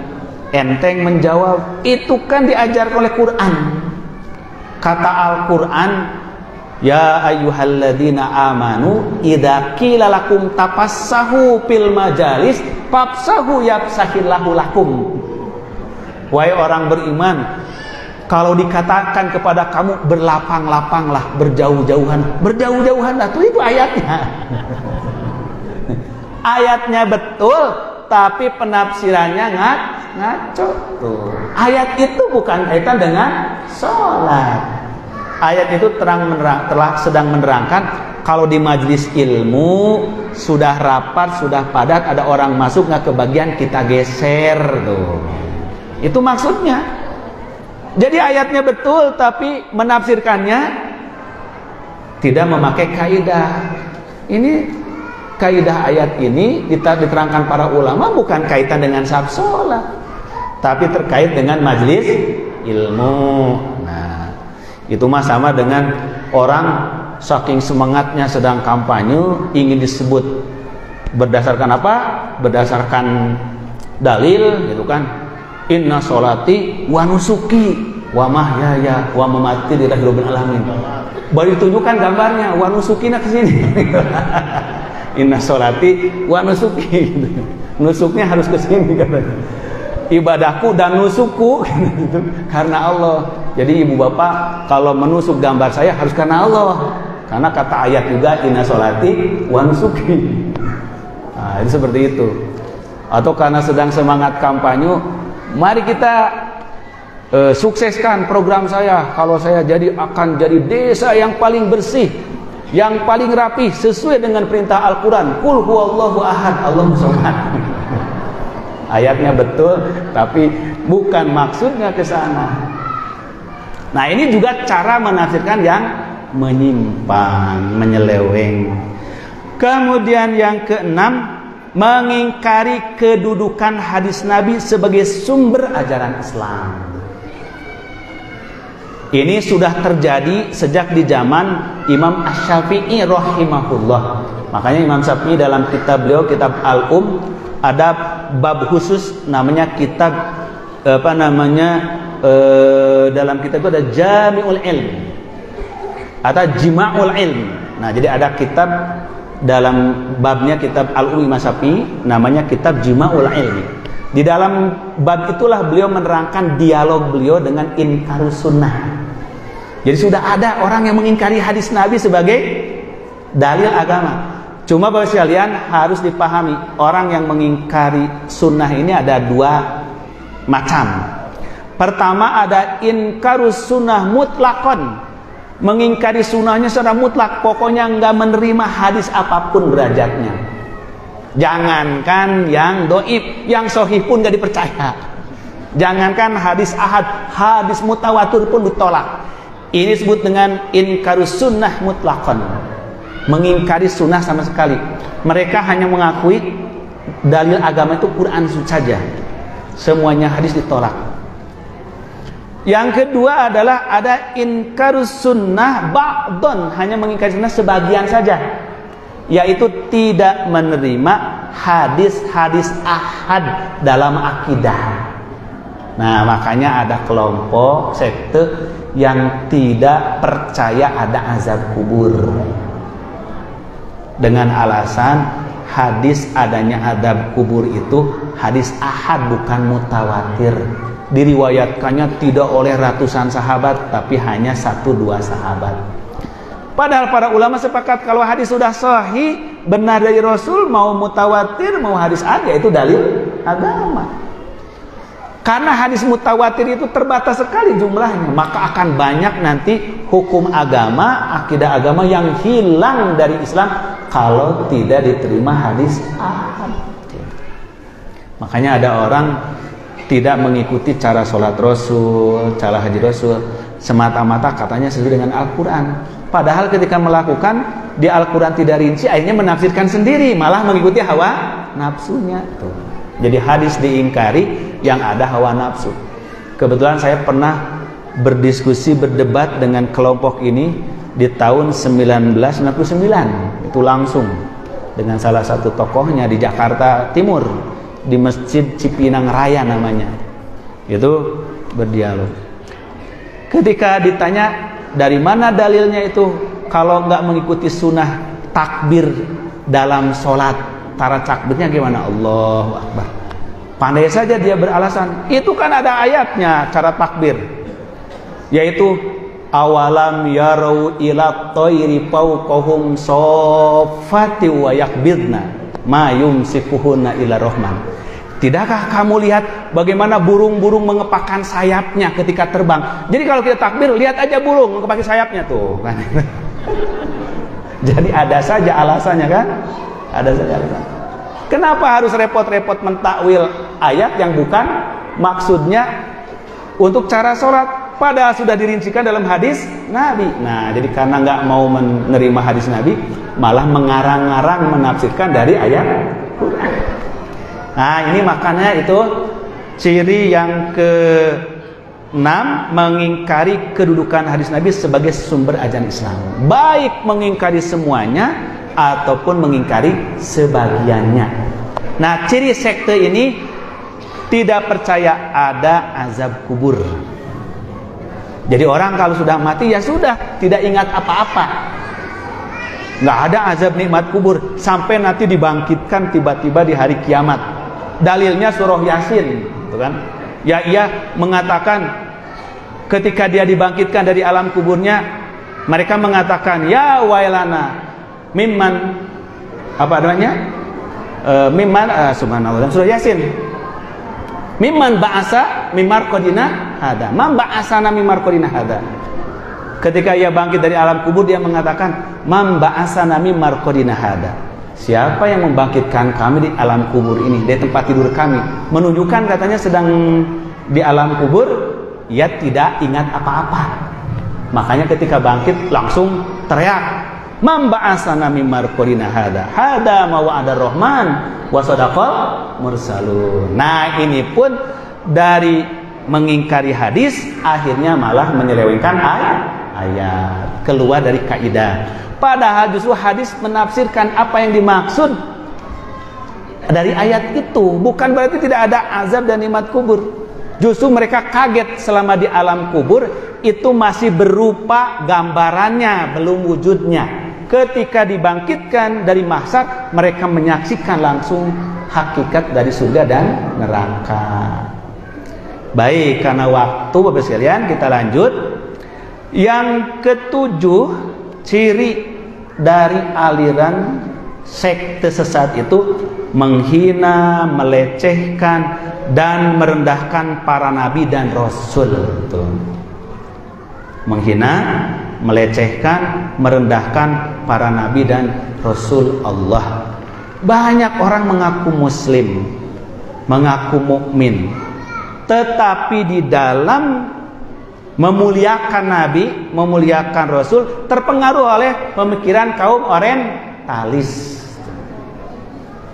enteng menjawab, itu kan diajarkan oleh Quran. Kata Al-Quran, ya ayyuhalladzina amanu idza qila lakum tafassahu fil majalis fafsahu yafsahillahu lakum. Wahai orang beriman, kalau dikatakan kepada kamu berlapang-lapanglah, berjauh-jauhan lah, tuh itu ayatnya. Ayatnya betul, tapi penafsirannya ngaco. Tuh. Ayat itu bukan kaitan dengan sholat. Ayat itu telah sedang menerangkan kalau di majelis ilmu sudah rapat, sudah padat, ada orang masuk nggak kebagian, kita geser tuh. Itu maksudnya. Jadi ayatnya betul, tapi menafsirkannya tidak memakai kaidah. Ini kaidah ayat ini diterangkan para ulama bukan kaitan dengan sab sholat, tapi terkait dengan majelis ilmu. Nah, itu mah sama dengan orang saking semangatnya sedang kampanye ingin disebut berdasarkan apa? Berdasarkan dalil, gitu kan? Inna sholati wa nusuki wa mahyaya wa mamati lillahi rabbil alamin. Baru ditunjukkan gambarnya, wa nusukina ke sini. Inna sholati wa nusuki. Nusuknya harus ke sini katanya. Ibadahku dan nusukku karena Allah. Jadi ibu bapak kalau menusuk gambar saya harus karena Allah. Karena kata ayat juga inna sholati wa nusuki. Nah, itu seperti itu. Atau karena sedang semangat kampanye, mari kita sukseskan program saya. Kalau saya akan jadi desa yang paling bersih, yang paling rapi sesuai dengan perintah Al-Quran. Qul huwallahu ahad, Allahus samad. Ayatnya betul, tapi bukan maksudnya ke sana. Nah, ini juga cara menafsirkan yang menyimpang, menyeleweng. Kemudian yang keenam, mengingkari kedudukan hadis Nabi sebagai sumber ajaran Islam. Ini sudah terjadi sejak di zaman Imam Asy-Syafi'i rahimahullah. Makanya Imam Syafi'i dalam kitab beliau, kitab Al-Um, ada bab khusus namanya kitab dalam kitab itu ada Jami'ul Ilm atau Jima'ul Ilm. Nah, jadi ada kitab dalam babnya kitab Al-Um Imam Syafi'i namanya kitab Jima'ul Ilmi. Di dalam bab itulah beliau menerangkan dialog beliau dengan inkarus sunnah. Jadi sudah ada orang yang mengingkari hadis Nabi sebagai dalil agama. Cuma Bapak sekalian harus dipahami, orang yang mengingkari sunnah ini ada dua macam. Pertama ada inkarus sunnah mutlakon, mengingkari sunnahnya secara mutlak, pokoknya nggak menerima hadis apapun derajatnya. Jangankan yang doib, yang sohih pun nggak dipercaya. Jangankan hadis ahad, hadis mutawatir pun ditolak. Ini disebut dengan inkarus sunnah mutlakon, mengingkari sunnah sama sekali. Mereka hanya mengakui dalil agama itu Quran saja, semuanya hadis ditolak. Yang kedua adalah ada inkarus sunnah ba'don, hanya mengingkari sunnah sebagian saja. yaitu tidak menerima hadis-hadis ahad dalam akidah. Nah, makanya ada kelompok sekte yang tidak percaya ada azab kubur dengan alasan hadis adanya azab kubur itu hadis ahad, bukan mutawatir. Diriwayatkannya tidak oleh ratusan sahabat, tapi hanya 1-2 sahabat. Padahal para ulama sepakat kalau hadis sudah sahih, benar dari Rasul, mau mutawatir, mau hadis ada, itu dalil agama. Karena hadis mutawatir itu terbatas sekali jumlahnya, maka akan banyak nanti hukum agama, akidah agama yang hilang dari Islam kalau tidak diterima hadis ahad. Makanya ada orang tidak mengikuti cara sholat Rasul, cara haji Rasul, semata-mata katanya sesuai dengan Al-Quran. Padahal ketika melakukan di Al-Quran tidak rinci, akhirnya menafsirkan sendiri, malah mengikuti hawa nafsunya. Tuh. Jadi hadis diingkari yang ada hawa nafsu. Kebetulan saya pernah berdiskusi, berdebat dengan kelompok ini di tahun 1999. Itu langsung dengan salah satu tokohnya di Jakarta Timur, di Masjid Cipinang Raya namanya. Itu berdialog. Ketika ditanya dari mana dalilnya itu kalau nggak mengikuti sunnah takbir dalam sholat, cara takbirnya gimana? Allahu Akbar. Pandai saja dia beralasan, itu kan ada ayatnya cara takbir, yaitu awalam yarau ila thairi fawqahum saffati wa yakbidna ma yumsikuhunna ila rahman. Tidakkah kamu lihat bagaimana burung-burung mengepakkan sayapnya ketika terbang? Jadi kalau kita takbir, lihat aja burung mengepakkan sayapnya tuh kan. Jadi ada saja alasannya kan? Ada saja alasannya. Kenapa harus repot-repot mentakwil ayat yang bukan maksudnya untuk cara sholat? Padahal sudah dirincikan dalam hadis Nabi. Nah, jadi karena nggak mau menerima hadis Nabi, malah mengarang-arang menafsirkan dari ayat Quran. Nah, ini makanya itu ciri yang ke-6, mengingkari kedudukan hadis Nabi sebagai sumber ajaran Islam. Baik mengingkari semuanya ataupun mengingkari sebagiannya. Nah, ciri sekte ini tidak percaya ada azab kubur. Jadi orang kalau sudah mati ya sudah, tidak ingat apa-apa. Nggak ada azab nikmat kubur sampai nanti dibangkitkan tiba-tiba di hari kiamat. Dalilnya surah Yasin, gitu kan? Ya, ia mengatakan ketika dia dibangkitkan dari alam kuburnya, mereka mengatakan ya wailana mimman apa namanya? Subhanallah, surah Yasin. Mimman ba'asa mimar qadina hada. Man ba'asana mimar qadina hada. Ketika ia bangkit dari alam kubur, dia mengatakan man ba'asana mimar qadina hada. Siapa yang membangkitkan kami di alam kubur ini, di tempat tidur kami? Menunjukkan katanya sedang di alam kubur, ia tidak ingat apa-apa. Makanya ketika bangkit langsung teriak, "Man ba'asana min marqadina hada? Hada ma wa'ada rahman wa sadaqal mursalun." Nah, ini pun dari mengingkari hadis akhirnya malah menyelewengkan ayat, keluar dari kaidah. Padahal justru hadis menafsirkan apa yang dimaksud dari ayat itu. Bukan berarti tidak ada azab dan nikmat kubur. Justru mereka kaget selama di alam kubur itu masih berupa gambarannya, belum wujudnya. Ketika dibangkitkan dari mahsyar, mereka menyaksikan langsung hakikat dari surga dan neraka. Baik, karena waktu Bapak sekalian, kita lanjut. Yang ketujuh, ciri dari aliran sekte sesat itu menghina, melecehkan, dan merendahkan para nabi dan rasul. Menghina, melecehkan, merendahkan para nabi dan rasul Allah. Banyak orang mengaku muslim, mengaku mukmin, tetapi di dalam memuliakan Nabi, memuliakan Rasul, terpengaruh oleh pemikiran kaum orientalis.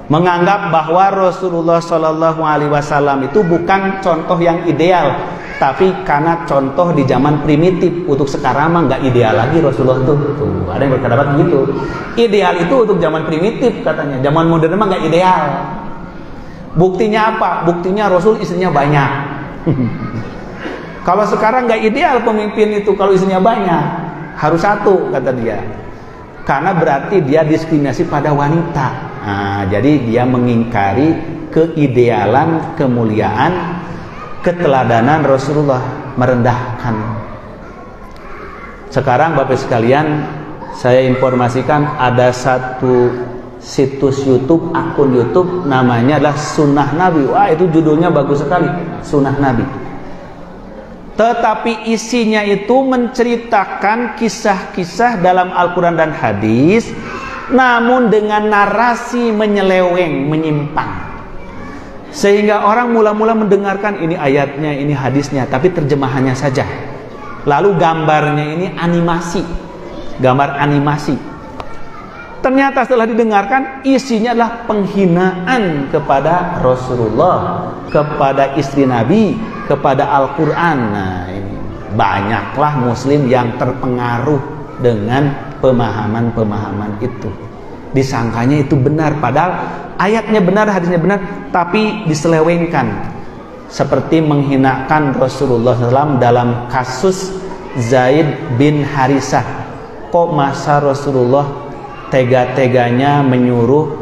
Menganggap bahwa Rasulullah SAW itu bukan contoh yang ideal, tapi karena contoh di zaman primitif. Untuk sekarang mah nggak ideal lagi Rasulullah tuh. Ada yang berpendapat begitu. Ideal itu untuk zaman primitif katanya. Zaman modern mah nggak ideal. Buktinya apa? Buktinya Rasul istrinya banyak. Kalau sekarang nggak ideal pemimpin itu kalau istrinya banyak, harus satu kata dia. Karena berarti dia diskriminasi pada wanita. Nah, jadi dia mengingkari keidealan, kemuliaan, keteladanan Rasulullah, merendahkan. Sekarang Bapak sekalian, saya informasikan ada satu situs YouTube, akun YouTube namanya adalah Sunnah Nabi. Wah, itu judulnya bagus sekali, Sunnah Nabi. Tetapi isinya itu menceritakan kisah-kisah dalam Al-Quran dan hadis, namun dengan narasi menyeleweng, menyimpang. Sehingga orang mula-mula mendengarkan ini ayatnya, ini hadisnya, tapi terjemahannya saja. Lalu gambarnya ini animasi, gambar animasi. Ternyata setelah didengarkan, isinya adalah penghinaan kepada Rasulullah, kepada istri Nabi, kepada Al-Quran. Nah, ini banyaklah muslim yang terpengaruh dengan pemahaman-pemahaman itu. Disangkanya itu benar, padahal ayatnya benar, hadisnya benar, tapi diselewengkan. Seperti menghinakan Rasulullah SAW dalam kasus Zaid bin Harisah. Kok masa Rasulullah tega-teganya menyuruh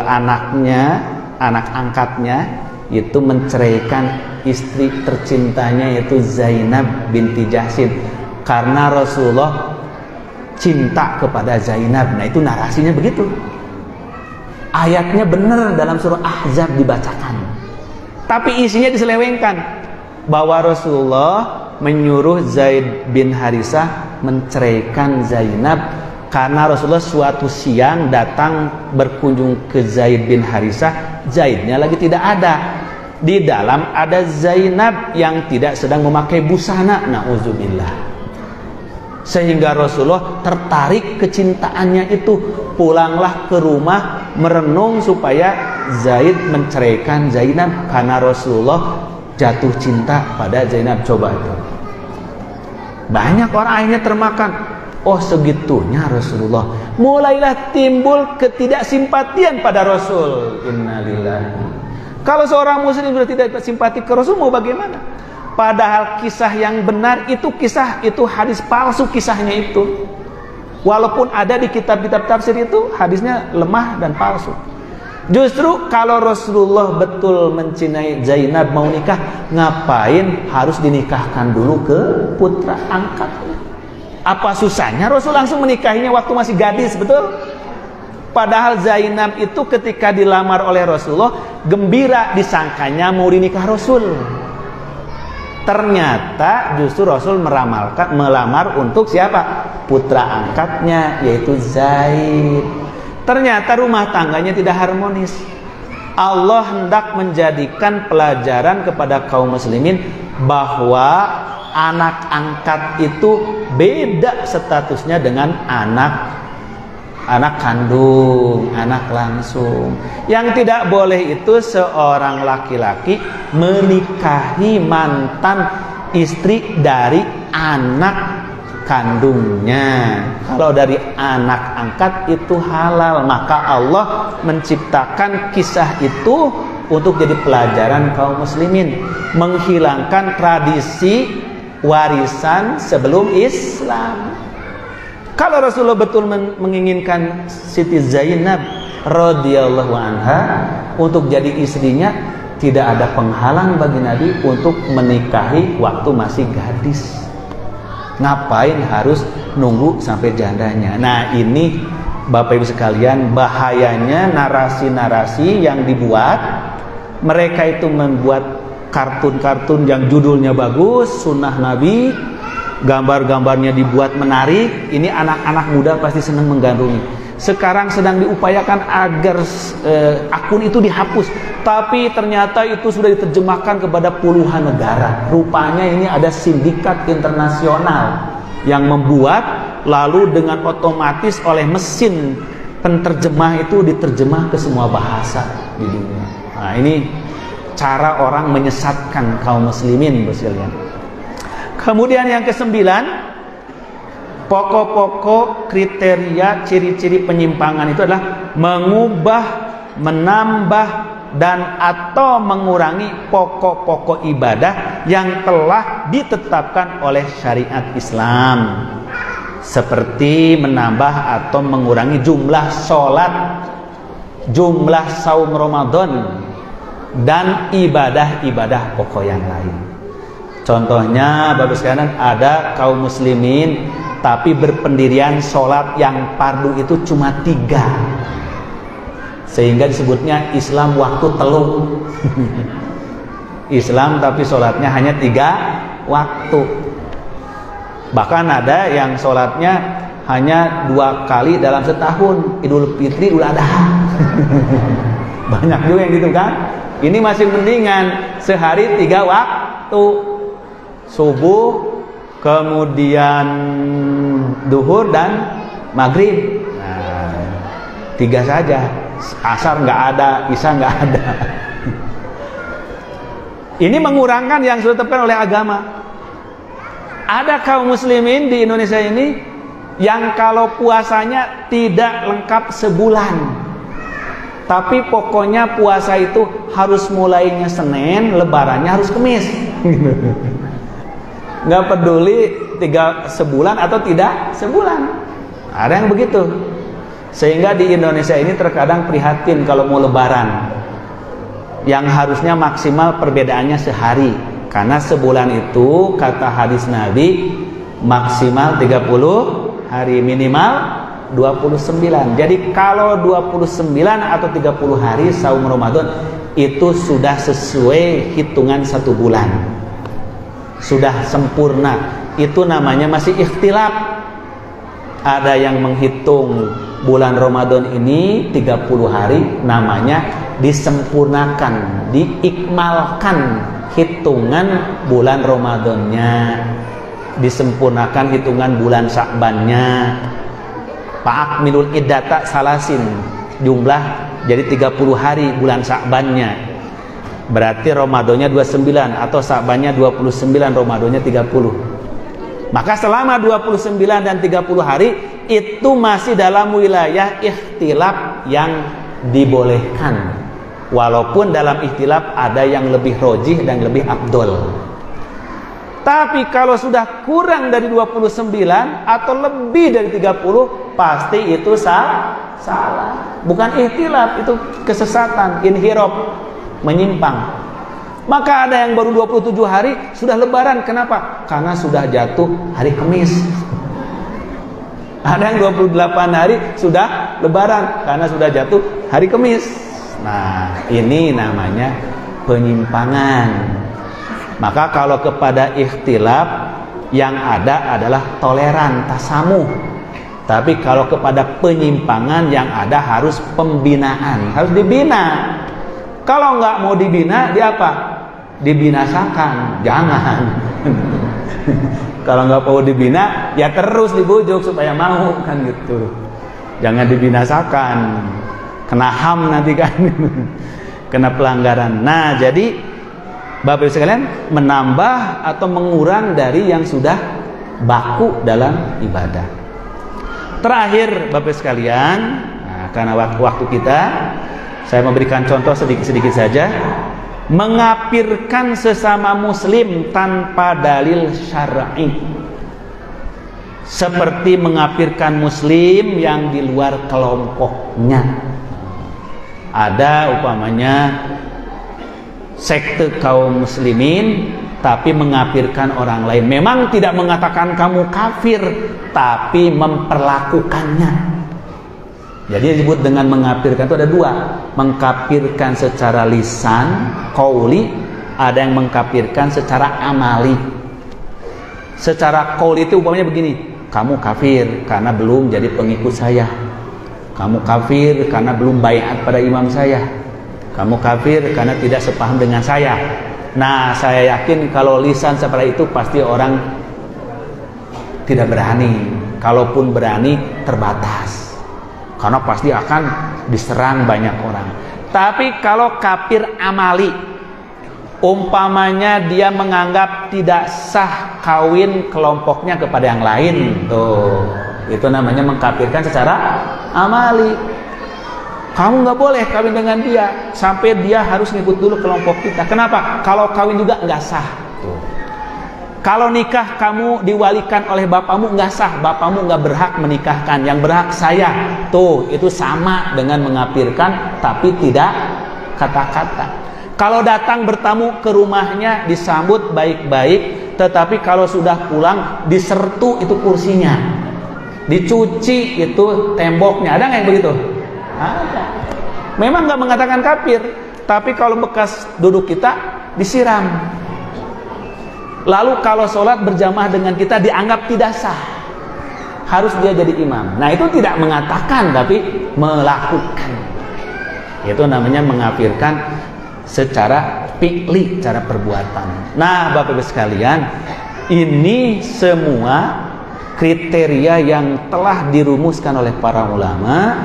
anaknya, anak angkatnya itu menceraikan istri tercintanya yaitu Zainab binti Jahsin, karena Rasulullah cinta kepada Zainab. Nah, itu narasinya begitu. Ayatnya benar dalam surah Ahzab dibacakan, tapi isinya diselewengkan bahwa Rasulullah menyuruh Zaid bin Harisah menceraikan Zainab karena Rasulullah suatu siang datang berkunjung ke Zaid bin Harisah. Zaidnya lagi tidak ada. Di dalam ada Zainab yang tidak sedang memakai busana. Na'udzubillah. Sehingga Rasulullah tertarik kecintaannya itu. Pulanglah ke rumah merenung supaya Zaid menceraikan Zainab, karena Rasulullah jatuh cinta pada Zainab. Coba itu. Banyak orang akhirnya termakan. Oh, segitunya Rasulullah. Mulailah timbul ketidaksimpatian pada Rasul. Innalillahi. Kalau seorang muslim sudah tidak simpati ke Rasul, mau bagaimana? Padahal kisah yang benar itu hadis palsu kisahnya itu. Walaupun ada di kitab-kitab tafsir itu hadisnya lemah dan palsu. Justru kalau Rasulullah betul mencintai Zainab, mau nikah, ngapain harus dinikahkan dulu ke putra angkatnya? Apa susahnya Rasul langsung menikahinya waktu masih gadis, betul? Padahal Zainab itu ketika dilamar oleh Rasulullah, gembira, disangkanya mau dinikah Rasul. Ternyata justru Rasul melamar untuk siapa? Putra angkatnya, yaitu Zaid. Ternyata rumah tangganya tidak harmonis. Allah hendak menjadikan pelajaran kepada kaum muslimin bahwa anak angkat itu beda statusnya dengan anak kandung, anak langsung. Yang tidak boleh itu seorang laki-laki menikahi mantan istri dari anak kandungnya. Kalau dari anak angkat itu halal, maka Allah menciptakan kisah itu untuk jadi pelajaran kaum muslimin, menghilangkan tradisi warisan sebelum Islam. Kalau Rasulullah betul menginginkan Siti Zainab radhiyallahu anha untuk jadi istrinya, tidak ada penghalang bagi Nabi untuk menikahi waktu masih gadis. Ngapain harus nunggu sampai jandanya? Nah, ini Bapak Ibu sekalian, bahayanya narasi-narasi yang dibuat. Mereka itu membuat kartun-kartun yang judulnya bagus, Sunnah Nabi, gambar-gambarnya dibuat menarik. Ini anak-anak muda pasti senang menggandrungi. Sekarang sedang diupayakan agar akun itu dihapus, tapi ternyata itu sudah diterjemahkan kepada puluhan negara. Rupanya ini ada sindikat internasional yang membuat, lalu dengan otomatis oleh mesin penterjemah itu diterjemah ke semua bahasa di dunia. Nah, ini cara orang menyesatkan kaum muslimin sekalian. Kemudian yang kesembilan, pokok-pokok kriteria ciri-ciri penyimpangan itu adalah mengubah, menambah, dan atau mengurangi pokok-pokok ibadah yang telah ditetapkan oleh syariat Islam, seperti menambah atau mengurangi jumlah sholat, jumlah saum Ramadan, dan ibadah-ibadah pokok yang lain. Contohnya, Bapak sekalian, ada kaum muslimin tapi berpendirian sholat yang fardu itu cuma 3, sehingga disebutnya Islam waktu telung. Islam tapi sholatnya hanya 3 waktu. Bahkan ada yang sholatnya hanya 2 kali dalam setahun, Idul Fitri, Idul Adha. Banyak juga yang gitu kan. Ini masih mendingan sehari 3 waktu, subuh, kemudian duhur dan maghrib. Nah, 3 saja. Asar nggak ada, isya nggak ada. Ini mengurangkan yang sudah ditetapkan oleh agama. Ada kaum muslimin di Indonesia ini yang kalau puasanya tidak lengkap sebulan, tapi pokoknya puasa itu harus mulainya Senin, lebarannya harus Kamis. Nggak peduli 3 sebulan atau tidak sebulan. Ada yang begitu. Sehingga di Indonesia ini terkadang prihatin kalau mau lebaran, yang harusnya maksimal perbedaannya sehari, karena sebulan itu kata hadis Nabi maksimal 30 hari, minimal 29. Jadi kalau 29 atau 30 hari saum Ramadan itu sudah sesuai hitungan 1 bulan, sudah sempurna. Itu namanya masih ikhtilaf. Ada yang menghitung bulan Ramadan ini 30 hari, namanya disempurnakan, diikmalkan hitungan bulan Ramadannya, disempurnakan hitungan bulan Sya'bannya. Fa'akmilul iddata salasin, jumlah jadi 30 hari bulan Sya'bannya. Berarti Ramadannya 29 atau Sya'bannya 29, Ramadannya 30. Maka selama 29 dan 30 hari itu masih dalam wilayah ikhtilaf yang dibolehkan. Walaupun dalam ikhtilaf ada yang lebih rojih dan lebih afdol. Tapi kalau sudah kurang dari 29 atau lebih dari 30, pasti itu salah. Bukan ikhtilaf, itu kesesatan, inhiraf, menyimpang. Maka ada yang baru 27 hari sudah lebaran. Kenapa? Karena sudah jatuh hari Kamis. Ada yang 28 hari sudah lebaran karena sudah jatuh hari Kamis. Nah, ini namanya penyimpangan. Maka kalau kepada ikhtilaf, yang ada adalah toleran, tasamuh. Tapi kalau kepada penyimpangan, yang ada harus pembinaan, harus dibina. Kalau nggak mau dibina, dia apa? Dibinasakan. Jangan. Kalau nggak mau dibina, ya terus dibujuk supaya mau, kan gitu. Jangan dibinasakan, kena HAM nanti kan. Kena pelanggaran. Nah, jadi Bapak Ibu sekalian, menambah atau mengurang dari yang sudah baku dalam ibadah. Terakhir Bapak Ibu sekalian, nah, karena waktu kita, saya memberikan contoh sedikit-sedikit saja. Mengapirkan sesama muslim tanpa dalil syar'i, seperti mengapirkan muslim yang di luar kelompoknya. Ada umpamanya sekte kaum muslimin tapi mengapirkan orang lain. Memang tidak mengatakan kamu kafir, tapi memperlakukannya. Jadi disebut dengan mengkafirkan itu ada 2. Mengkafirkan secara lisan, qauli, ada yang mengkafirkan secara amali. Secara qauli itu umpamanya begini, kamu kafir karena belum jadi pengikut saya. Kamu kafir karena belum baiat pada imam saya. Kamu kafir karena tidak sepaham dengan saya. Nah, saya yakin kalau lisan seperti itu pasti orang tidak berani. Kalaupun berani, terbatas. Karena pasti akan diserang banyak orang. Tapi kalau kafir amali, Umpamanya dia menganggap tidak sah kawin kelompoknya kepada yang lain, tuh itu namanya mengkafirkan secara amali. Kamu nggak boleh kawin dengan dia sampai dia harus ngikut dulu kelompok kita. Kenapa? Kalau kawin juga nggak sah. Tuh. Kalau nikah kamu diwalikan oleh bapamu nggak sah, bapamu nggak berhak menikahkan, yang berhak saya. Tuh itu sama dengan mengkafirkan tapi tidak kata-kata. Kalau datang bertamu ke rumahnya disambut baik-baik, tetapi kalau sudah pulang disertu itu kursinya, dicuci itu temboknya. Ada nggak yang begitu? Ada. Memang nggak mengatakan kafir, tapi kalau bekas duduk kita disiram. Lalu kalau sholat berjamaah dengan kita dianggap tidak sah, harus dia jadi imam. Nah itu tidak mengatakan tapi melakukan. Itu namanya mengkafirkan secara fi'li, cara perbuatan. Nah, Bapak Ibu sekalian, ini semua kriteria yang telah dirumuskan oleh para ulama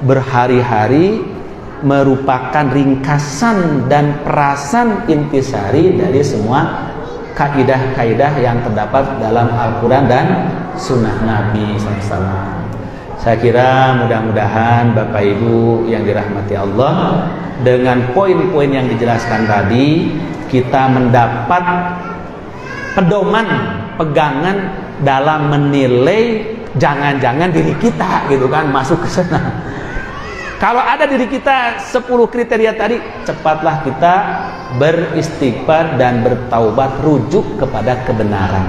berhari-hari merupakan ringkasan dan perasan intisari dari semua kaidah-kaidah yang terdapat dalam Al-Quran dan Sunnah Nabi SAW. Saya kira mudah-mudahan Bapak Ibu yang dirahmati Allah, dengan poin-poin yang dijelaskan tadi kita mendapat pedoman, pegangan dalam menilai jangan-jangan diri kita gitu kan masuk ke sana. Kalau ada diri kita 10 kriteria tadi, cepatlah kita beristighfar dan bertaubat, rujuk kepada kebenaran.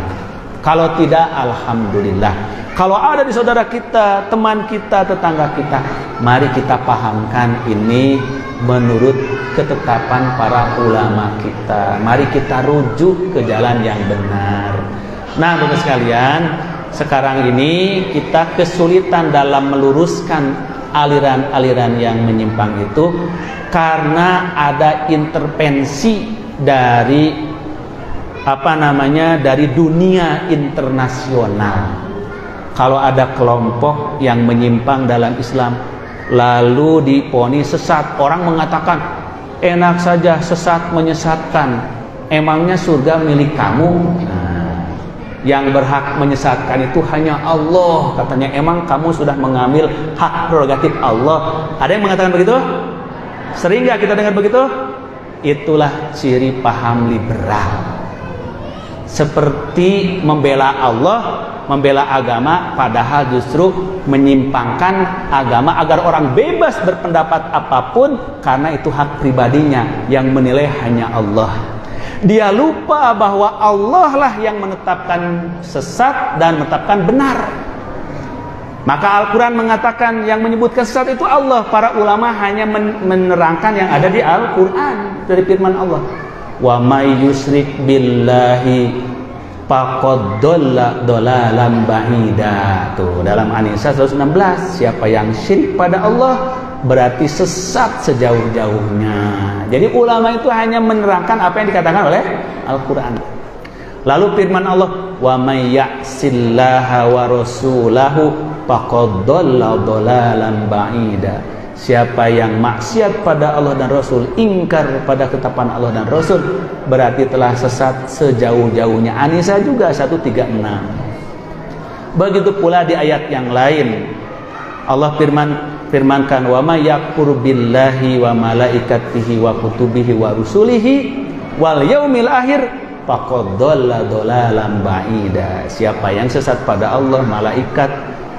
Kalau tidak, alhamdulillah. Kalau ada di saudara kita, teman kita, tetangga kita, mari kita pahamkan ini menurut ketetapan para ulama kita. Mari kita rujuk ke jalan yang benar. Nah, Bapak sekalian, sekarang ini kita kesulitan dalam meluruskan aliran-aliran yang menyimpang itu karena ada intervensi dari dari dunia internasional. Kalau ada kelompok yang menyimpang dalam Islam lalu diponis sesat, orang mengatakan enak saja sesat menyesatkan, emangnya surga milik kamu? Nah, yang berhak menyesatkan itu hanya Allah, katanya. Emang kamu sudah mengambil hak prerogatif Allah? Ada yang mengatakan begitu? Sering gak kita dengar begitu? Itulah ciri paham liberal, seperti membela Allah, membela agama, padahal justru menyimpangkan agama agar orang bebas berpendapat apapun karena itu hak pribadinya, yang menilai hanya Allah. Dia lupa bahwa Allah lah yang menetapkan sesat dan menetapkan benar. Maka Al-Quran mengatakan yang menyebutkan sesat itu Allah. Para ulama hanya menerangkan yang ada di Al-Quran dari firman Allah. Wa may yusyrik billahi faqad dhalla dhalalan ba'ida. Tuh dalam An-Nisa 116, siapa yang syirik pada Allah berarti sesat sejauh-jauhnya. Jadi ulama itu hanya menerangkan apa yang dikatakan oleh Al-Quran. Lalu firman Allah, wa may ya'sillaha wa rasulahu faqad dhalla dhalalan ba'ida. Siapa yang maksiat pada Allah dan Rasul, ingkar pada ketetapan Allah dan Rasul, berarti telah sesat sejauh-jauhnya. An-Nisa juga 136. Begitu pula di ayat yang lain Allah firmankan, wa may yakfur billahi wa malaikatihi wa kutubihi wa rusulihi wal yaumil akhir faqad dhalla dhalalan ba'ida. Siapa yang sesat pada Allah, malaikat,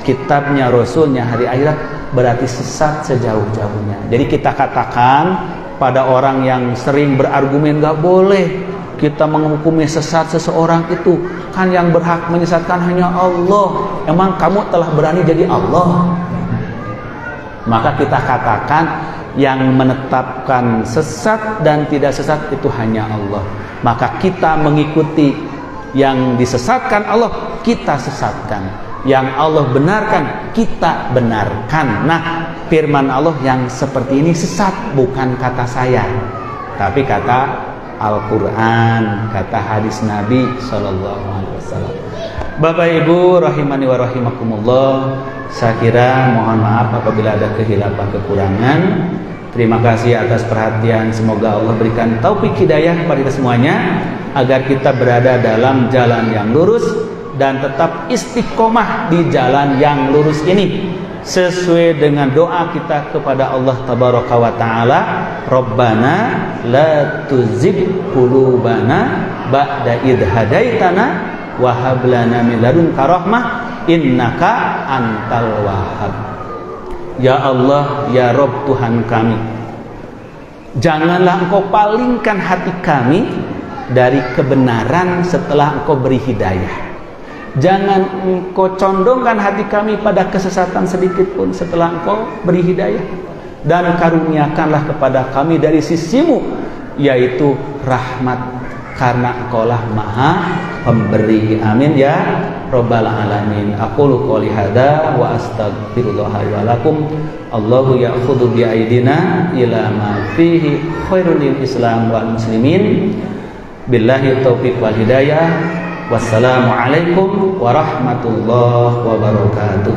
kitabnya, rasulnya, hari akhirat, berarti sesat sejauh-jauhnya. Jadi kita katakan pada orang yang sering berargumen, gak boleh kita menghukumi sesat seseorang itu, kan yang berhak menyesatkan hanya Allah. Emang kamu telah berani jadi Allah? Maka kita katakan yang menetapkan sesat dan tidak sesat itu hanya Allah. Maka kita mengikuti yang disesatkan Allah, kita sesatkan. Yang Allah benarkan, kita benarkan. Nah, firman Allah yang seperti ini sesat, bukan kata saya, tapi kata Al-Quran, kata hadis Nabi SAW. Bapak Ibu rahimani wa rahimakumullah, saya kira mohon maaf apabila ada kehilapan kekurangan. Terima kasih atas perhatian. Semoga Allah berikan taufik hidayah kepada kita semuanya agar kita berada dalam jalan yang lurus dan tetap istiqomah di jalan yang lurus ini sesuai dengan doa kita kepada Allah tabaraka wa taala. Rabbana la tuzigh qulubana ba'da idh hadaitana wa hab lana min ladunka rahmah innaka antal wahhab. Ya Allah, ya Rabb Tuhan kami, janganlah Engkau palingkan hati kami dari kebenaran setelah Engkau beri hidayah. Jangan Engkau condongkan hati kami pada kesesatan sedikit pun setelah Engkau beri hidayah. Dan karuniakanlah kepada kami dari sisimu, yaitu rahmat, karena Engkaulah maha pemberi. Amin ya Rabbal alamin. Aqulu qouli hadza wa astaghfirullah wa lakum. Allahu ya'khudhu bi aidina ila ma fihi khairul lil Islam wal muslimin. Billahi taufiq wal hidayah. Wassalamualaikum warahmatullahi wabarakatuh.